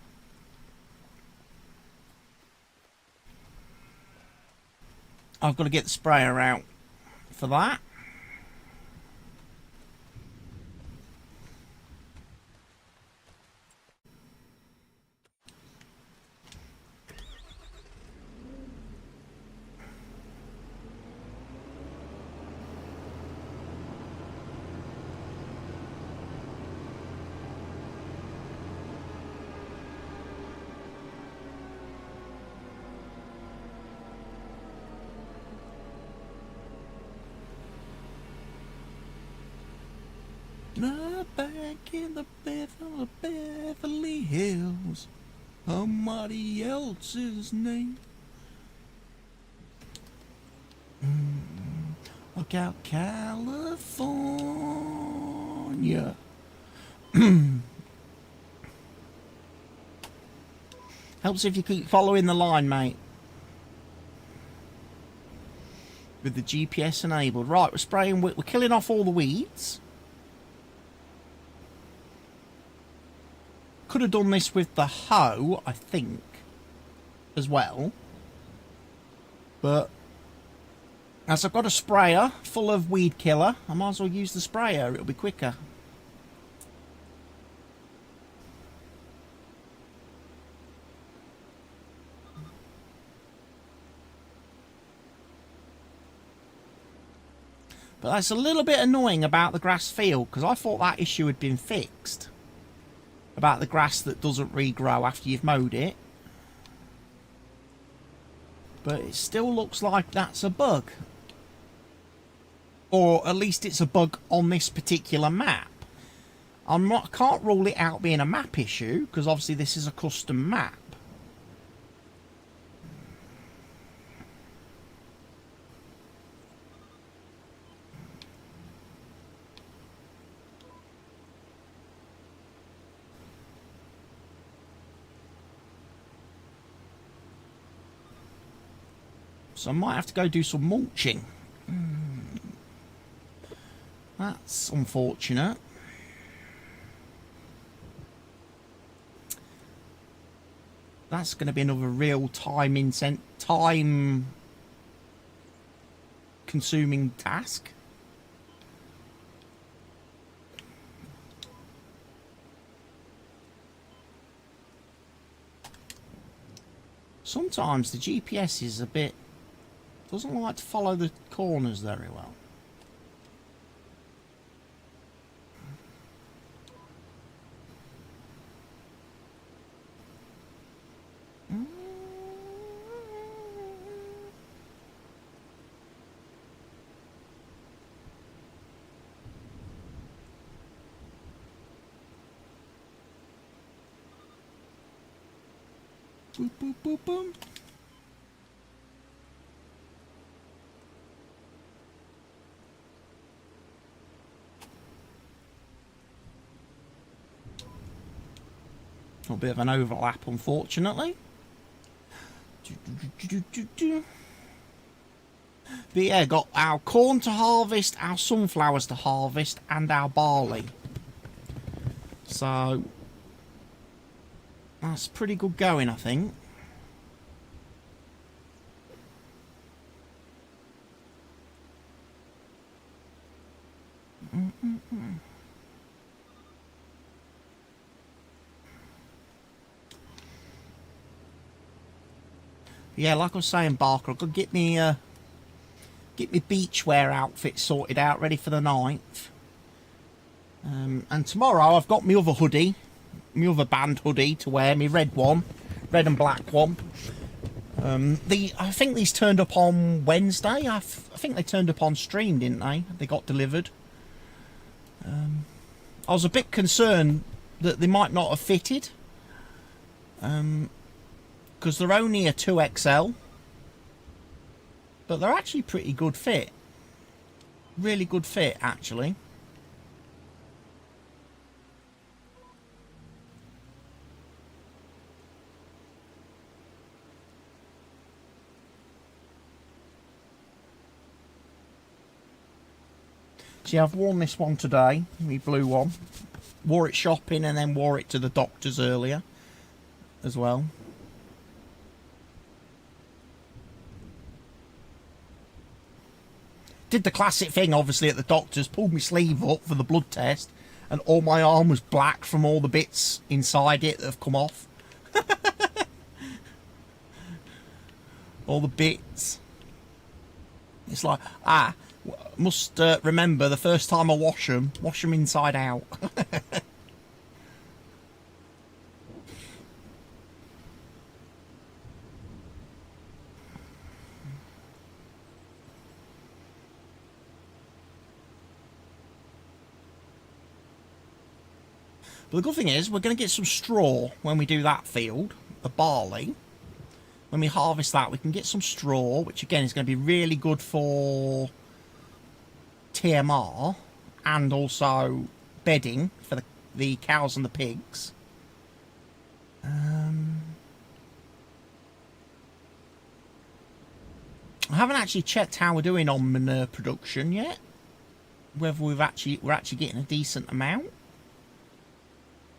I've got to get the sprayer out for that. Not back in the Beverly Hills. Somebody else's name. Look out, California. Helps if you keep following the line, mate. With the GPS enabled. Right, we're spraying, we're killing off all the weeds. Could have done this with the hoe, I think, as well. But as I've got a sprayer full of weed killer, I might as well use the sprayer. It'll be quicker. But that's a little bit annoying about the grass field, because I thought that issue had been fixed. About the grass that doesn't regrow after you've mowed it. But it still looks like that's a bug. Or at least it's a bug on this particular map. I can't rule it out being a map issue, because obviously this is a custom map. So I might have to go do some mulching. That's unfortunate. That's going to be another real time consuming task. Sometimes the GPS is a bit... doesn't like to follow the corners very well. Boop, boop, boop, boom. A bit of an overlap, unfortunately. But yeah, got our corn to harvest, our sunflowers to harvest, and our barley. So That's pretty good going, I think. Yeah, like I was saying, Barker, I could get me beachwear outfit sorted out, ready for the 9th. And tomorrow I've got my other hoodie, my other band hoodie to wear, my red one, red and black one. I think these turned up on Wednesday. I think they turned up on stream, didn't they? They got delivered. I was a bit concerned that they might not have fitted. Because they're only a 2XL. But they're actually pretty good fit. Really good fit, actually. See, I've worn this one today, my blue one. Wore it shopping and then wore it to the doctor's earlier as well. Did the classic thing, obviously, at the doctor's, pulled my sleeve up for the blood test, and all my arm was black from all the bits inside it that have come off. All the bits. It's like, must remember the first time I wash them inside out. But the good thing is, we're going to get some straw when we do that field, the barley. When we harvest that, we can get some straw, which again is going to be really good for TMR and also bedding for the cows and the pigs. I haven't actually checked how we're doing on manure production yet. Whether we're actually getting a decent amount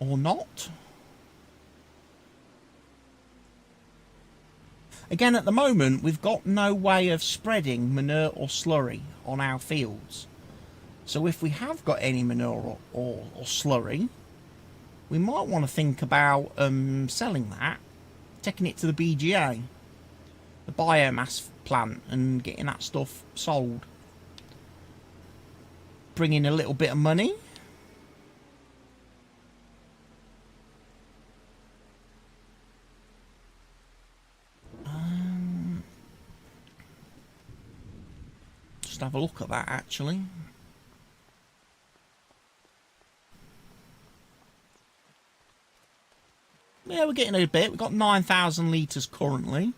or not. Again, at the moment, we've got no way of spreading manure or slurry on our fields. So if we have got any manure or slurry, we might want to think about selling that, taking it to the BGA, the biomass plant, and getting that stuff sold. Bring in a little bit of money. Just have a look at that, actually. Yeah, we're getting a bit. We've got 9,000 litres currently.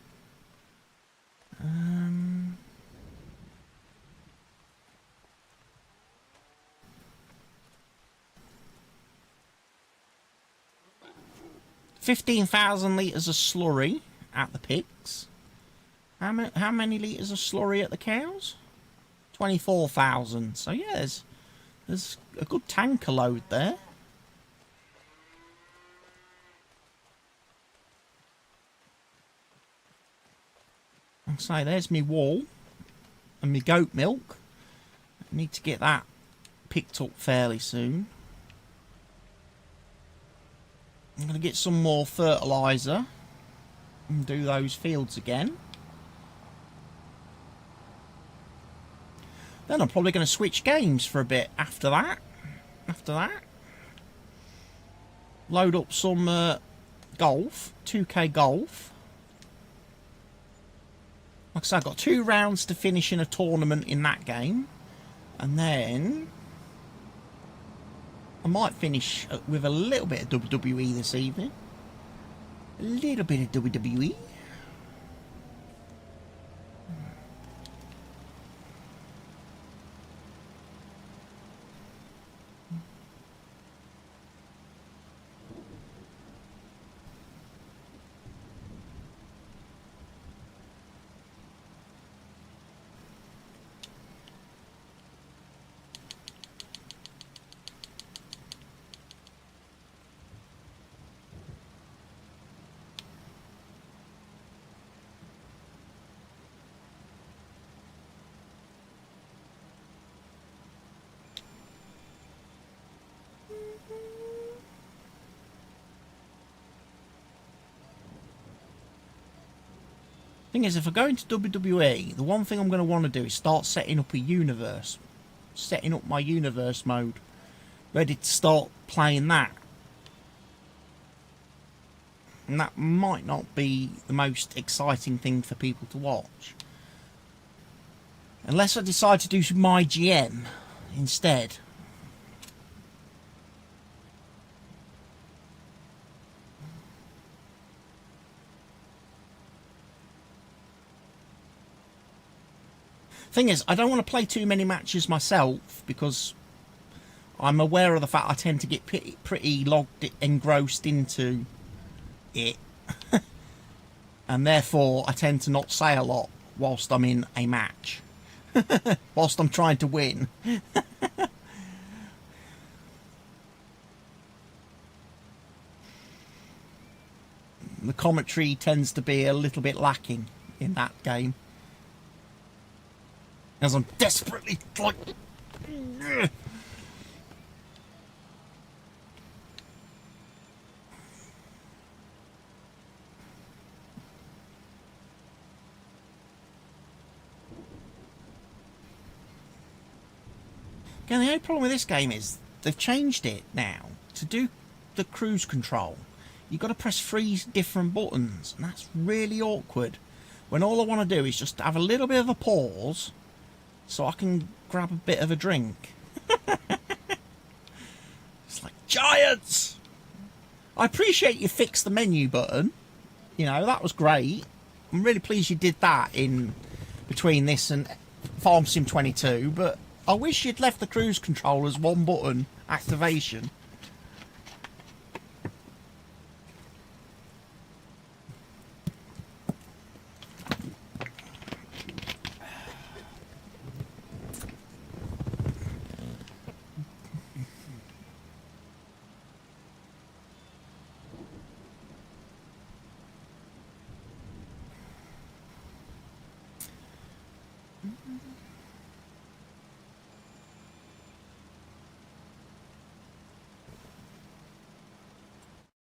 15,000 litres of slurry at the pigs. How many litres of slurry at the cows? 24,000. So yeah, there's a good tanker load there. I'll say there's me wool and me goat milk. I need to get that picked up fairly soon. I'm going to get some more fertiliser and do those fields again. Then I'm probably going to switch games for a bit after that. Load up some golf, 2K golf. Like I said, I've got 2 rounds to finish in a tournament in that game. And then I might finish with a little bit of WWE this evening. A little bit of WWE. Thing is, if I go into WWE, the one thing I'm going to want to do is start setting up a universe. Setting up my universe mode. Ready to start playing that. And that might not be the most exciting thing for people to watch. Unless I decide to do my GM instead. Thing is, I don't want to play too many matches myself because I'm aware of the fact I tend to get pretty engrossed into it. And therefore, I tend to not say a lot whilst I'm in a match. Whilst I'm trying to win. The commentary tends to be a little bit lacking in that game. As I'm desperately like... Again, the only problem with this game is they've changed it now to do the cruise control. You've got to press 3 different buttons, and that's really awkward. When all I want to do is just have a little bit of a pause so I can grab a bit of a drink. It's like, giants! I appreciate you fixed the menu button. You know, that was great. I'm really pleased you did that in between this and Farm Sim 22, but I wish you'd left the cruise control as one button activation.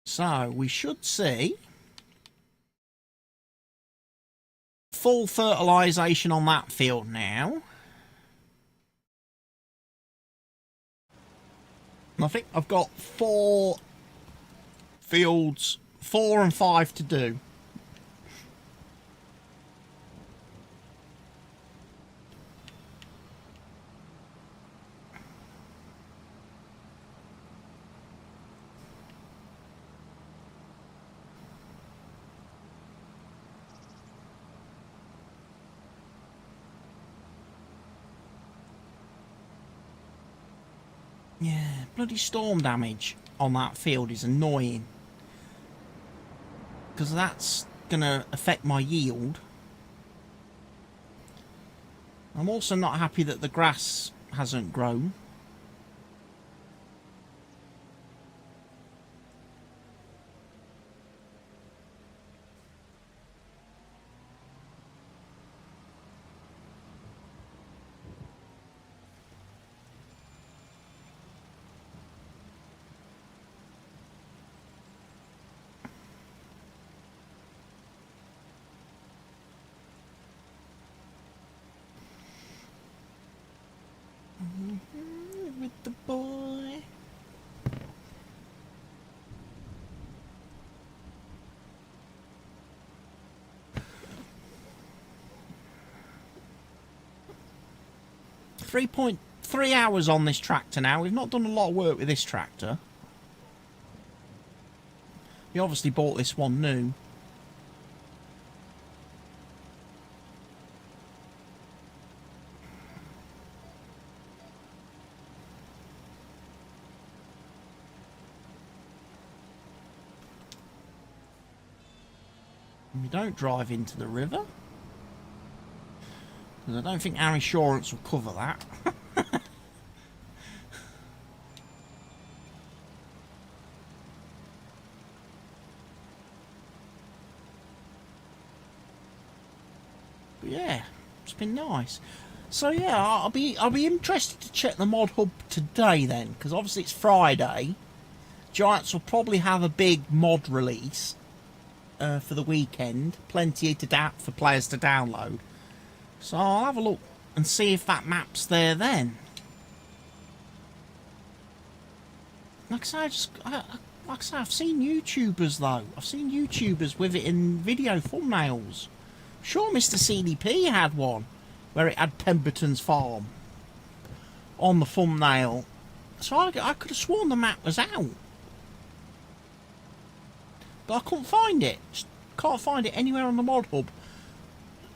So, we should see full fertilisation on that field now. And I think I've got 4 fields, 4 and 5 to do. Yeah, bloody storm damage on that field is annoying. Because that's going to affect my yield. I'm also not happy that the grass hasn't grown. With the boy. .3 hours on this tractor now. We've not done a lot of work with this tractor. We obviously bought this one new. We don't drive into the river. Because I don't think our insurance will cover that. But yeah, it's been nice. So yeah, I'll be interested to check the mod hub today then, because obviously it's Friday. Giants will probably have a big mod release for the weekend. Plenty for players to download. So I'll have a look and see if that map's there then. Like I say, I've seen YouTubers though. I've seen YouTubers with it in video thumbnails. Sure, Mr. CDP had one where it had Pemberton's farm on the thumbnail. So I could have sworn the map was out. But I couldn't find it. Just can't find it anywhere on the mod hub.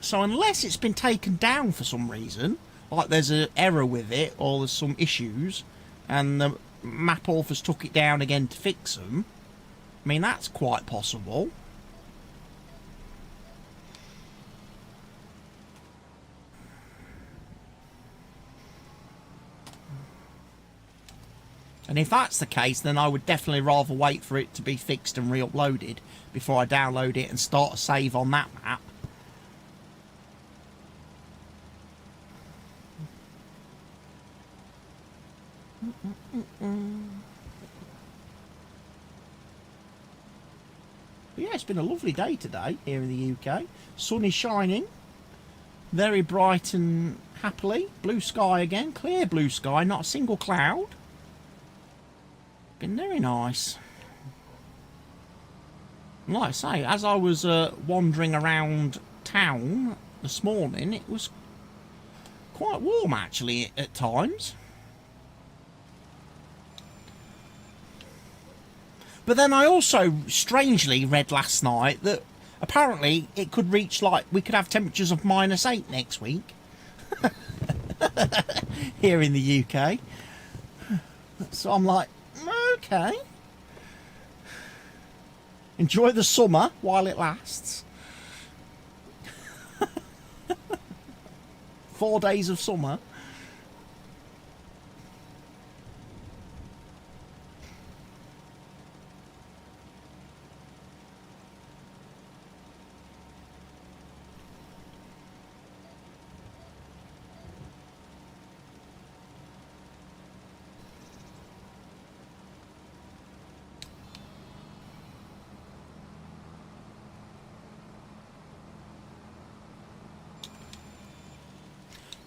So unless it's been taken down for some reason, like there's an error with it or there's some issues, and the map authors took it down again to fix them, I mean, that's quite possible. And if that's the case, then I would definitely rather wait for it to be fixed and re-uploaded before I download it and start a save on that map. But yeah, it's been a lovely day today here in the UK. Sun is shining. Very bright and happily. Blue sky again. Clear blue sky. Not a single cloud. Been very nice. And like I say, as I was wandering around town this morning, it was quite warm actually at times. But then I also strangely read last night that apparently it could reach, like, we could have temperatures of -8 next week. Here in the UK. So I'm like, okay. Enjoy the summer while it lasts. 4 days of summer.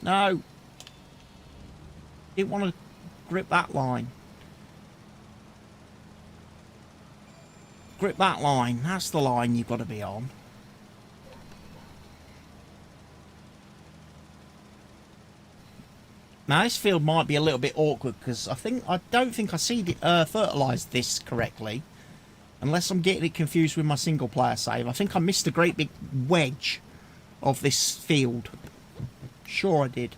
No. Didn't want to grip that line. Grip that line. That's the line you've got to be on. Now this field might be a little bit awkward because I don't think I fertilised this correctly. Unless I'm getting it confused with my single player save. I think I missed a great big wedge of this field. Sure I did.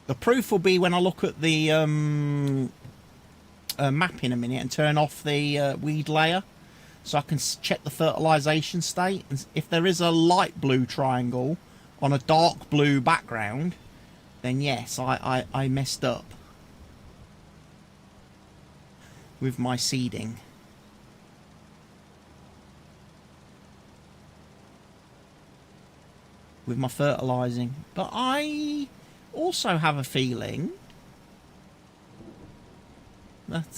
The proof will be when I look at the map in a minute and turn off the weed layer, so I can check the fertilisation state. And if there is a light blue triangle on a dark blue background, then yes, I messed up with my seeding. With my fertilising. But I also have a feeling that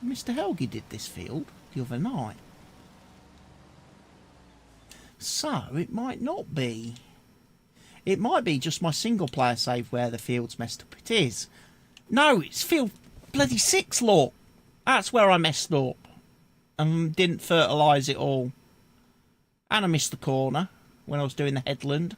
Mr. Helgi did this field the other night. So it might not be. It might be just my single player save where the field's messed up. It is. No, it's field bloody 6, look. That's where I messed up. And didn't fertilise it all. And I missed the corner when I was doing the headland.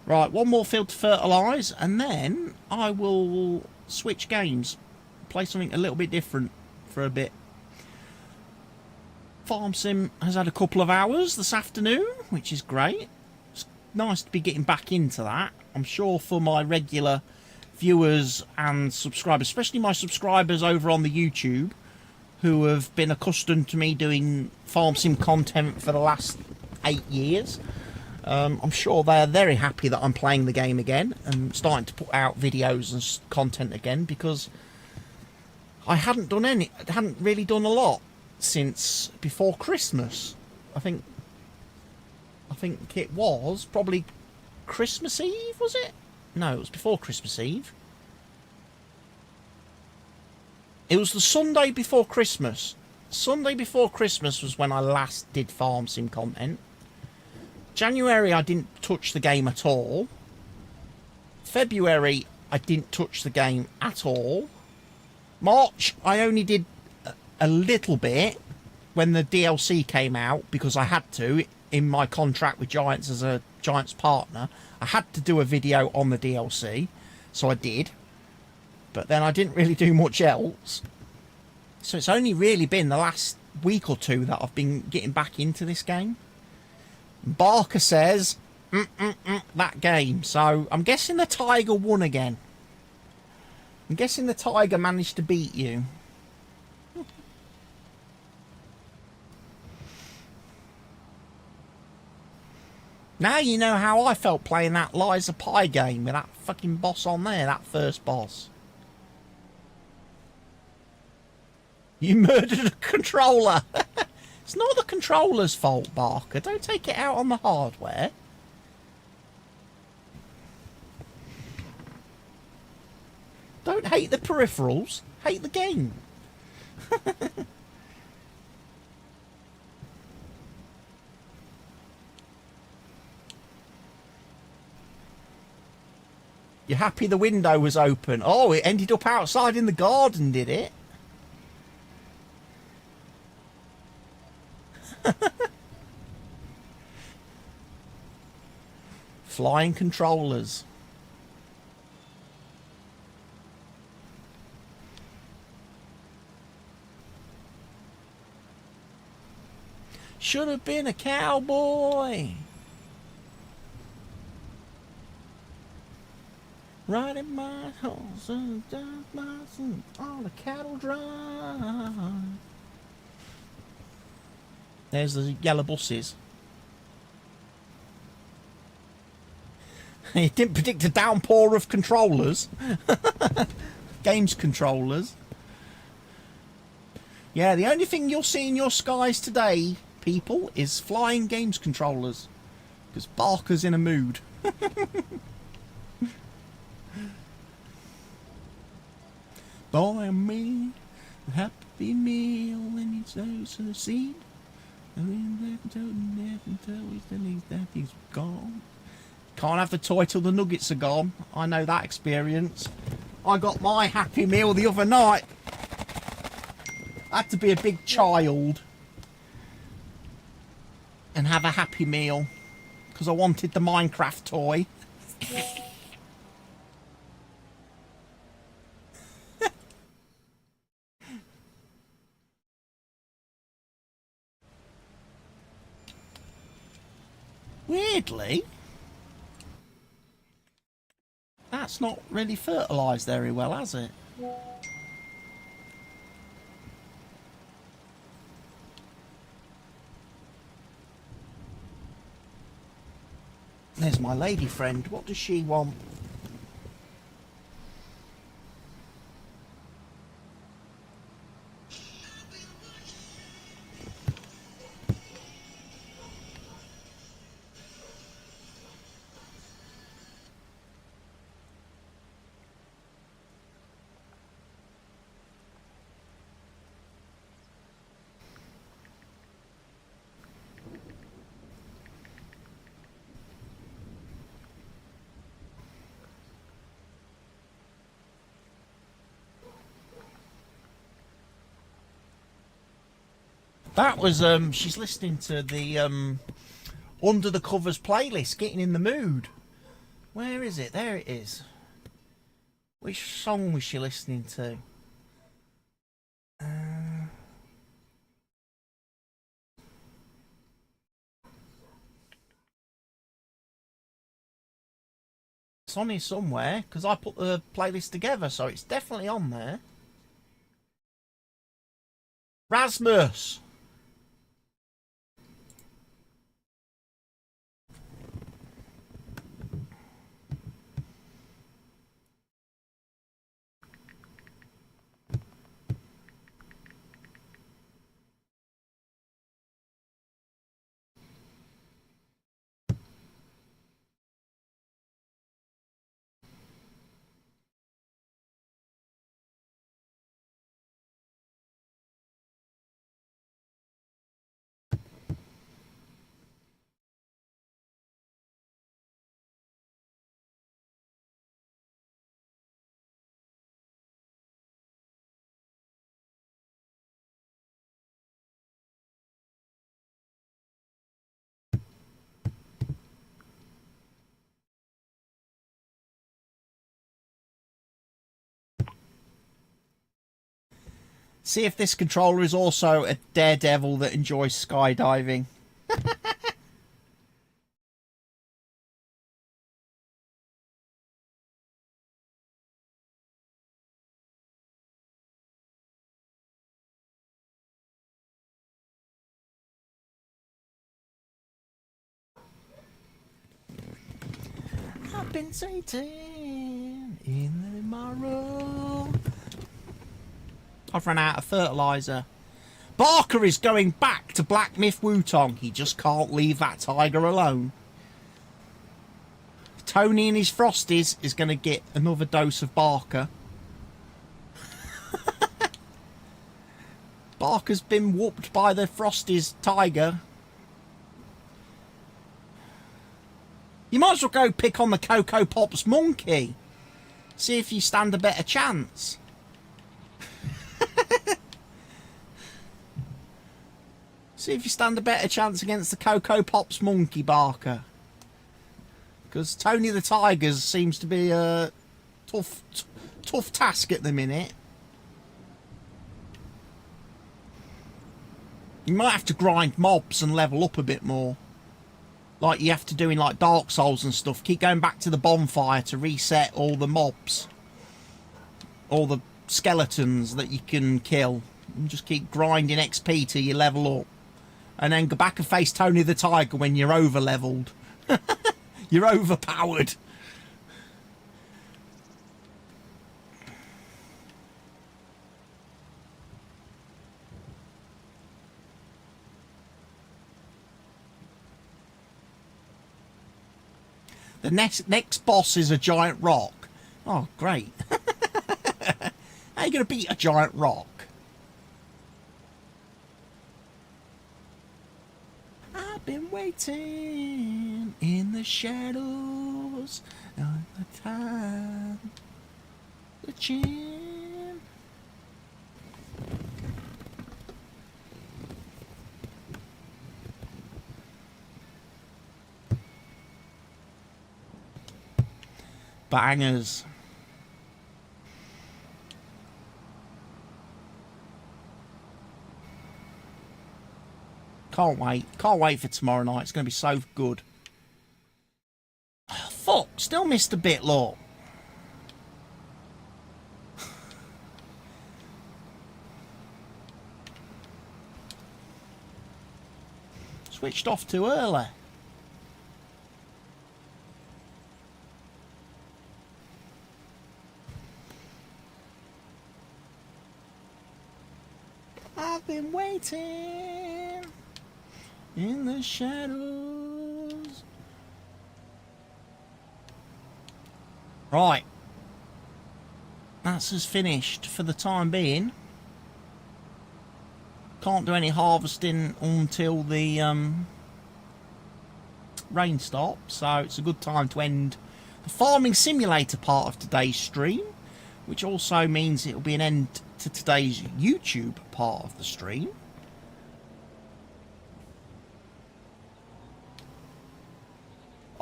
Right, one more field to fertilise, and then I will switch games. Play something a little bit different for a bit. Farm Sim has had a couple of hours this afternoon, which is great. Nice to be getting back into that. I'm sure for my regular viewers and subscribers, especially my subscribers over on the YouTube, who have been accustomed to me doing Farm Sim content for the last 8 years, I'm sure they're very happy that I'm playing the game again and starting to put out videos and content again, because I hadn't really done a lot since before Christmas. I think it was probably Christmas Eve, was it? No, it was before Christmas Eve. It was the Sunday before Christmas. Sunday before Christmas was when I last did farm sim content. January I didn't touch the game at all. February I didn't touch the game at all. March I only did a little bit when the DLC came out, because I had to, in my contract with Giants as a Giants partner. I had to do a video on the DLC, so I did. But then I didn't really do much else. So it's only really been the last week or two that I've been getting back into this game. Barker says, that game. So I'm guessing the Tiger won again. I'm guessing the Tiger managed to beat you. Now you know how I felt playing that Liza Pie game with that fucking boss on there, that first boss. You murdered a controller. It's not the controller's fault, Barker. Don't take it out on the hardware. Don't hate the peripherals. Hate the game. You're happy the window was open. Oh, it ended up outside in the garden, did it? Flying controllers. Should have been a cowboy. Riding my horse and down my son, all the cattle dry. There's the yellow buses. He didn't predict a downpour of controllers. Games controllers. Yeah, the only thing you'll see in your skies today, people, is flying games controllers. Because Barker's in a mood. Boy, me, a happy meal, and he sows a seed. And then he's gone. Can't have the toy till the nuggets are gone. I know that experience. I got my happy meal the other night. I had to be a big child and have a happy meal because I wanted the Minecraft toy. Weirdly, that's not really fertilised very well, has it? There's my lady friend. What does she want? That was, she's listening to the, Under the Covers playlist, getting in the mood. Where is it? There it is. Which song was she listening to? It's on here somewhere, because I put the playlist together, so it's definitely on there. Rasmus! See if this controller is also a daredevil that enjoys skydiving. I've been Satan in my room. I've run out of fertilizer. Barker is going back to Black Myth Wutong. He just can't leave that tiger alone. Tony and his Frosties is going to get another dose of Barker. Barker's been whooped by the Frosties tiger. You might as well go pick on the Cocoa Pops monkey. See if you stand a better chance. See if you stand a better chance against the Cocoa Pops monkey, Barker. Because Tony the Tiger seems to be a tough task at the minute. You might have to grind mobs and level up a bit more. Like you have to do in like Dark Souls and stuff. Keep going back to the bonfire to reset all the mobs. All the skeletons that you can kill. And just keep grinding XP till you level up. And then go back and face Tony the Tiger when you're over-leveled. You're overpowered. The next boss is a giant rock. Oh, great. How are you going to beat a giant rock? I've been waiting in the shadows all the time. The chin. Bangers. Can't wait. Can't wait for tomorrow night. It's going to be so good. Oh, fuck. Still missed a bit, look. Switched off too early. I've been waiting in the shadows. Right. That's us finished for the time being. Can't do any harvesting until the rain stops, so it's a good time to end the farming simulator part of today's stream, which also means it'll be an end to today's YouTube part of the stream.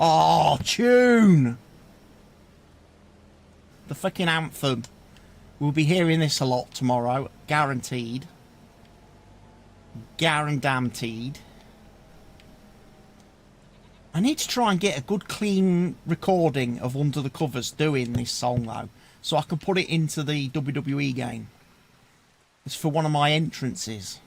Oh, tune! The fucking anthem. We'll be hearing this a lot tomorrow, guaranteed. Guaranteed. I need to try and get a good clean recording of Under the Covers doing this song though, so I can put it into the WWE game. It's for one of my entrances.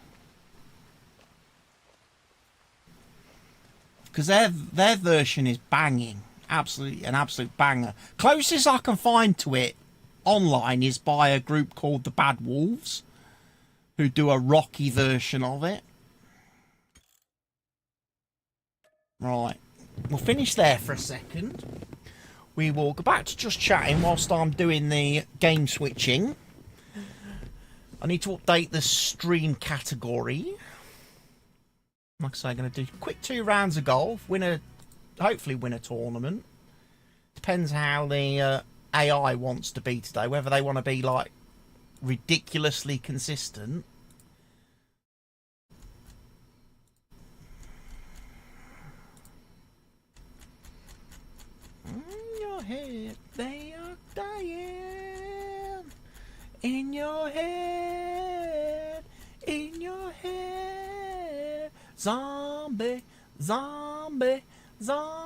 Because their version is banging. Absolutely, an absolute banger. Closest I can find to it online is by a group called the Bad Wolves, who do a rocky version of it. Right. We'll finish there for a second. We will go back to just chatting whilst I'm doing the game switching. I need to update the stream category. Like I say, I'm going to do quick 2 rounds of golf, hopefully win a tournament. Depends how the AI wants to be today, whether they want to be like ridiculously consistent. In your head, they are dying. In your head. zombie, zombie, zombie.